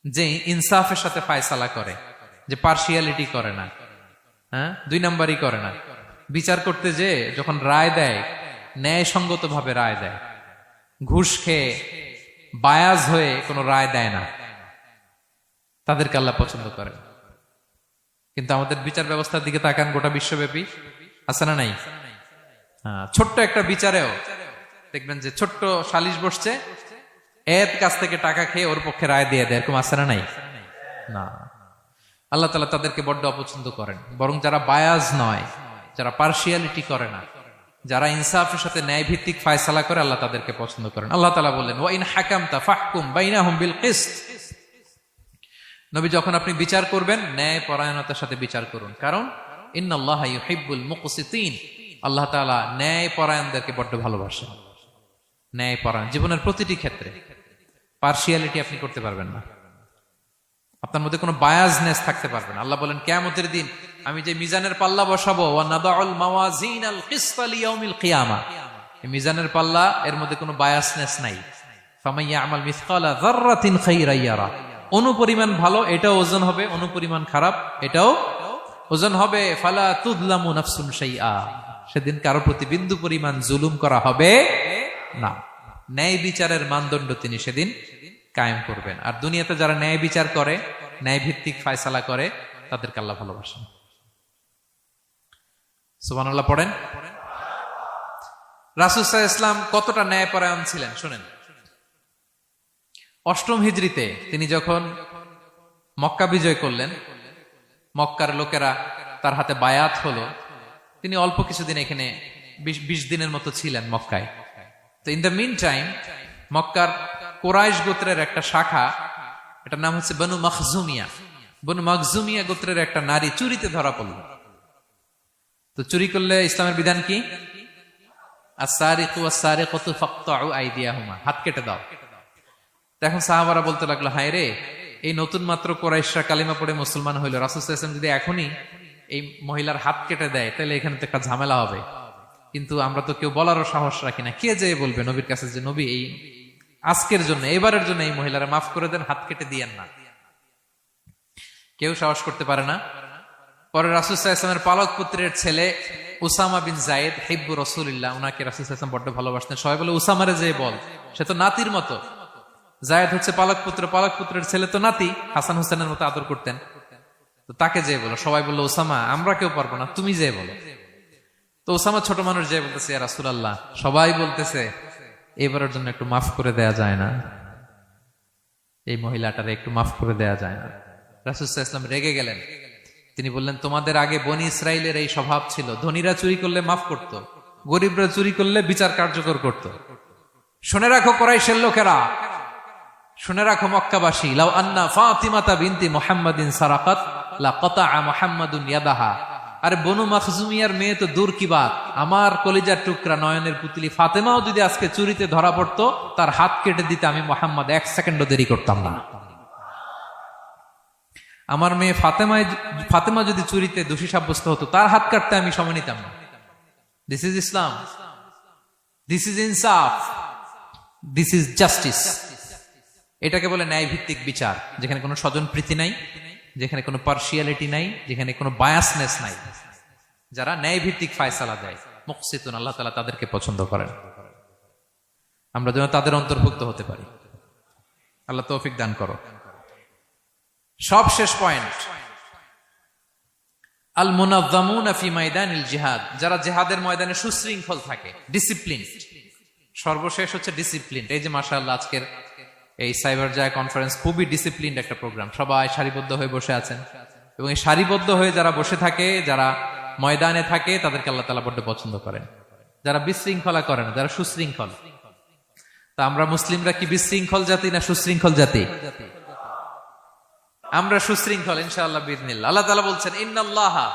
যে ইনসাফের সাথে ফায়সালা করে, যে পার্সিয়ালিটি করে না, হ্যাঁ, 2 নাম্বারই করে না। বিচার করতে যে যখন রায় দেয় ন্যায়সঙ্গত ভাবে রায় দেয়, ঘুষ খেয়ে বায়াজ হয়ে কোনো রায় দেয় না, তাদেরকে আল্লাহ পছন্দ করে। কিন্তু আমাদের বিচার ব্যবস্থার দিকে তাকান, গোটা বিশ্বব্যাপী আছে না নাই? ছোট্ট একটা বিচারেও দেখবেন যে ছোট্ট সালিশ বসছে, এর কাছ থেকে টাকা খেয়ে ওর পক্ষে রায় দিয়ে দেয়, এরকম আছে না নাই? না, আল্লাহ তাআলা তাদেরকে বড্ড অপছন্দ করেন। বরং যারা বায়াজ নয়, যারা পার্সিয়ালিটি করে না, যারা ইনসাফের সাথে ন্যায় ভিত্তিক ফায়সালা করে, আল্লাহ তাদেরকে পছন্দ করেন। আল্লাহ তাআলা বললেন ওয়া ইন হাকামতা ফাহকুম বাইনাহুম বিল কিসত। নবী, যখন আপনি বিচার করবেন ন্যায় পরায়ণতার সাথে বিচার করুন, কারণ ইন্নাল্লাহা ইউহিব্বুল মুকসিতিন। আল্লাহ তাআলা ন্যায় পরায়ণদেরকে বড্ড ভালোবাসেন। ন্যায় পরায়ণ জীবনের প্রতিটি ক্ষেত্রে। পার্সিয়ালিটি আপনি করতে পারবেন না, আপনার মধ্যে কোনো বায়াসনেস থাকতে পারবে না। আল্লাহ বলেন কিয়ামতের দিন আমি যে মিজানের পাল্লা বসাবো, ওয়া নাদাউল মাওয়াজিনাল কিসতা লিয়াউমিল কিয়ামা, এই মিজানের পাল্লা, এর মধ্যে কোনো বায়াসনেস নাই। ফামান ইয়ামাল মিসকালা যাররাতিন খাইরান ইয়ারা। অনুপরিমাণ ভালো এটাও ওজন হবে, অনুপরিমাণ খারাপ এটাও ওজন হবে। ফালা তুযলামু নাফসুন শাইআ। সেদিন কারো প্রতি বিন্দু পরিমাণ জুলুম করা হবে না। ন্যায় বিচারের মানদণ্ড তিনি সেদিন কায়েম করবেন। আর দুনিয়াতে যারা ন্যায় বিচার করে, ন্যায় ভিত্তিক ফায়সালা করে, তাদেরকে আল্লাহ ভালোবাসেন। সুবহানাল্লাহ পড়েন। রাসূল সাল্লাল্লাহু আলাইহি ওয়াসাল্লাম কতটা ন্যায়পরায়ণ ছিলেন শুনেন। 8ম হিজরিতে তিনি যখন মক্কা বিজয় করলেন, মক্কার লোকেরা তার হাতে বায়াত হলো, তিনি অল্প কিছুদিন এখানে 20 দিনের মতো ছিলেন মক্কায়। তো ইন দ্য মিন টাইম মক্কার কুরাইশ গোত্রের একটা শাখা, এটার নাম হচ্ছে বনু মখজুমিয়া। বনু মখজুমিয়া গোত্রের একটা নারী চুরিতে ধরা পড়ল। তো চুরি করলে ইসলামের বিধান কি? আস-সারিকু ওয়াস-সারিকাতু ফাকতাউ আইদিয়াহুমা, হাত কেটে দাও। এখন সাহাবারা বলতে লাগলো, হায় রে, এই নতুন মাত্র কুরাইশরা কালিমা পড়ে মুসলমান হইল, রাসূল সাল্লাল্লাহু আলাইহি ওয়াসাল্লাম যদি এখনই এই মহিলার হাত কেটে দেয় তাহলে এখানে তো একটা ঝামেলা হবে। কিন্তু আমরা তো কেউ বলারও সাহস রাখি না। কে যে বলবে নবীর কাছে যে নবী, এই আজকের জন্য, এবারের জন্য এই মহিলারা মাফ করে দেন, হাত কেটে দিয়েন না। কেউ সাহস করতে পারে না। পরে রাসূল সাল্লাল্লাহু আলাইহি ওয়াসাল্লামের পালক পুত্রের ছেলে উসামা বিন যায়েদ হিব্বু রাসূলিল্লাহ, উনাকে রাসূল সাল্লাল্লাহু আলাইহি ওয়াসাল্লাম বড্ড ভালোবাসতেন। সবাই বলে উসামারে যে বল, সে তো নাতির মতো। যায়েদ হচ্ছে পালক পুত্র, পালক পুত্রের ছেলে তো নাতি, হাসান হোসেনের মতো আদর করতেন। তো তাকে যে বলো, সবাই বললো উসামা আমরা কেউ পারবো না, তুমি যে বলো। তো উসামা ছোট মানুষ যে বলতেছে, ইয়া রাসূলুল্লাহ, সবাই বলতেছে এবারের জন্য একটু মাফ করে দেয়া যায় না, এই মহিলাটারে একটু মাফ করে দেয়া যায় না। রাসূল সাল্লাল্লাহু আলাইহি ওয়াসাল্লাম রেগে গেলেন। তিনি বললেন, তোমাদের আগে বনি ইসরাইলের এই স্বভাব ছিল, ধনীরা চুরি করলে মাফ করত, গরিবরা চুরি করলে বিচার কার্যকর করত। শুনে রাখো কুরাইশের লোকেরা, শুনে রাখো মক্কাবাসী, লাউ আন্না ফাতিমাতা বিনতি মুহাম্মাদিন সারাকাত লাকাতা মুহাম্মাদুন ইয়াদাহা। আরে বনু মখজুমিয়ার মেয়ে তো দূর কি বাত, আমার কলিজার টুকরা নয়নের পুতলি ফাতেমাও যদি আজকে চুরিতে ধরা পড়তো, তার হাত কেটে দিতে আমি মুহাম্মদ 1 সেকেন্ডও দেরি করতাম না। আমার মেয়ে ফাতেমা যদি চুরিতে দোষী সাব্যস্ত হতো, তার হাত কাটতে আমি সময় নিতাম না। This is Islam, this is ইনসাফ, দিস ইজ জাস্টিস। এটাকে বলে ন্যায় ভিত্তিক বিচার, যেখানে কোনো স্বজন প্রীতি নাই, যেখানে কোনো পার্সিয়ালিটি নাই, যেখানে কোনো বায়াসনেস নাই। যারা ন্যায় ভিত্তিক ফায়সালা দেয়, মুকসিতুন, আল্লাহ তাআলা তাদেরকে পছন্দ করেন। আমরা যেন তাদের অন্তর্ভুক্ত হতে পারি। আল্লাহ তৌফিক দান করো। সব শেষ পয়েন্ট, আল মুনাজ্জামুনা ফি মাইদানিল জিহাদ, যারা জিহাদের ময়দানে সুশৃঙ্খল থাকে, ডিসিপ্লিন। সর্বশেষ হচ্ছে ডিসিপ্লিন। এই যে মাশাআল্লাহ আজকের এই সাইবার জায়া কনফারেন্স খুবই ডিসিপ্লিনড একটা প্রোগ্রাম, সবাই সারিবদ্ধ হয়ে বসে আছেন এবং এই সারিবদ্ধ হয়ে যারা বসে থাকে, যারা ময়দানে থাকে, তাদেরকে আল্লাহ তাআলা বড্ড পছন্দ করেন। যারা বিশৃঙ্খলা করে না, যারা সুশৃঙ্খল। তা আমরা মুসলিমরা কি বিশৃঙ্খল জাতি না সুশৃঙ্খল জাতি? আমরা সুশৃঙ্খল ইনশাআল্লাহ বিইذنিল্লাহ। আল্লাহ তাআলা বলছেন ইন্নাল্লাহা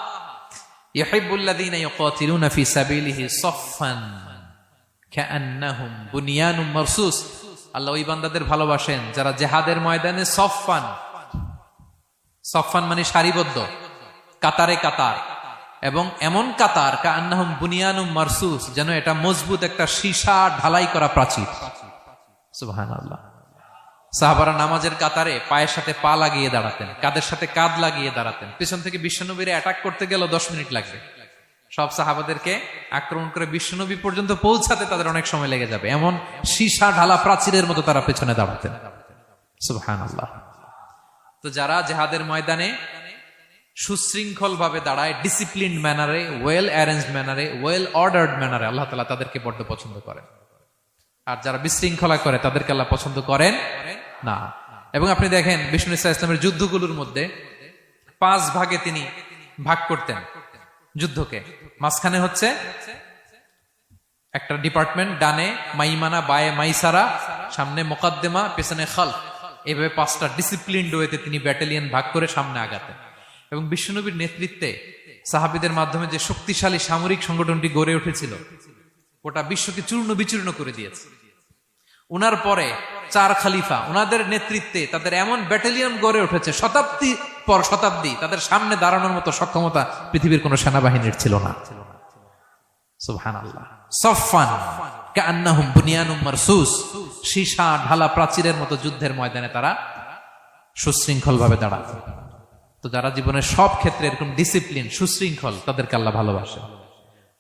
ইউহিব্বুল্লাযীনা ইউকাতিলুনা ফি সাবিলিহি সাফফান কাআন্নাহুম বুনিয়ানুম মারসুস। আল্লাহ ওই বান্দাদের ভালোবাসেন যারা জিহাদের ময়দানে সফফান, সফফান মানে সারিবদ্ধ, কাতারে কাতার, এবং এমন কাতার কাআন্নাহুম বুনিয়ানুম মারসুস, যেন এটা মজবুত একটা সীসা ঢালাই করা প্রাচীর। সুবহানাল্লাহ। সাহাবারা নামাজের কাতারে পায়ের সাথে পা লাগিয়ে দাঁড়াতেন, কাদের সাথে কাঁধ লাগিয়ে দাঁড়াতেন। পিছন থেকে বিশ্বনবীরে অ্যাটাক করতে গেল 10 মিনিট লাগবে। সব সাহাবাদেরকে আক্রমণ করে বিশ্বনবী পর্যন্ত পৌঁছাতে তাদের অনেক সময় লেগে যাবে, এমন সীসা ঢালা প্রাচীরের মতো তারা পেছনে দাঁড়াতেন। সুবহানাল্লাহ। তো যারা জিহাদের ময়দানে সুশৃঙ্খল ভাবে দাঁড়ায়, ডিসিপ্লিনড ম্যানারে, ওয়েল অ্যারেঞ্জড ম্যানারে, ওয়েল অর্ডার্ড ম্যানারে, আল্লাহ তাআলা তাদেরকে বড্ড পছন্দ করেন। আর যারা বিশৃঙ্খলা করে তাদেরকে আল্লাহ পছন্দ করেন না। এবং আপনি দেখেন বিষ্ণু ইসলামের যুদ্ধগুলোর মধ্যে 5 ভাগে তিনি ভাগ করতেন যুদ্ধকে। মাঝখানে হচ্ছে একটা ডিপার্টমেন্ট, ডানে মাইমানা, বায়ে মাইসারা, সামনে মোকাদ্দেমা, পেছনে খালফ। এইভাবে 5টা ডিসিপ্লিনড ওয়েতে তিনি ব্যাটালিয়ন ভাগ করে সামনে আগাতেন। এবং বিশ্বনবীর নেতৃত্বে সাহাবীদের মাধ্যমে যে শক্তিশালী সামরিক সংগঠনটি গড়ে উঠেছিল, ওটা বিশ্বকে চূর্ণ বিচূর্ণ করে দিয়েছে। উনার পরে 4 খলিফা, উনাদের নেতৃত্বে তাদের এমন ব্যাটালিয়ন গড়ে উঠেছে, শতাব্দী পর শতাব্দী তাদের সামনে দাঁড়ানোর মতো সক্ষমতা পৃথিবীর কোন সেনাবাহিনীর ছিল না। সুবহানাল্লাহ। সাফফান কাআন্নাহুম বুনিয়ানুম মারসুস, সীসা ঢালা প্রাচীরের মতো যুদ্ধের ময়দানে তারা সুশৃঙ্খল ভাবে দাঁড়ায়। তো যারা জীবনের সব ক্ষেত্রে এরকম ডিসিপ্লিন, সুশৃঙ্খল, তাদেরকে আল্লাহ ভালোবাসে।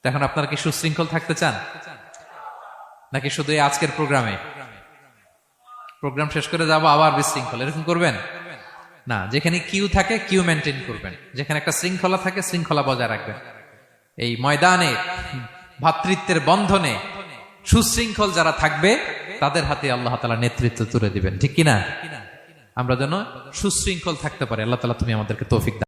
এখন আপনারা কি সুশৃঙ্খল থাকতে চান, নাকি শুধু এই আজকের প্রোগ্রাম শেষ করে যাবো আবার বিশৃঙ্খল, এরকম করবেন না? যেখানে কিউ থাকে কিউ মেনটেন করবেন, যেখানে একটা শৃঙ্খলা থাকে শৃঙ্খলা বজায় রাখবেন। এই ময়দানে ভ্রাতৃত্বের বন্ধনে সুশৃঙ্খল যারা থাকবে তাদের হাতে আল্লাহ তাআলা নেতৃত্ব তুলে দিবেন, ঠিক কিনা? আমরা যেন সুশৃঙ্খল থাকতে পারি। আল্লাহ তাআলা তুমি আমাদেরকে তৌফিক দাও।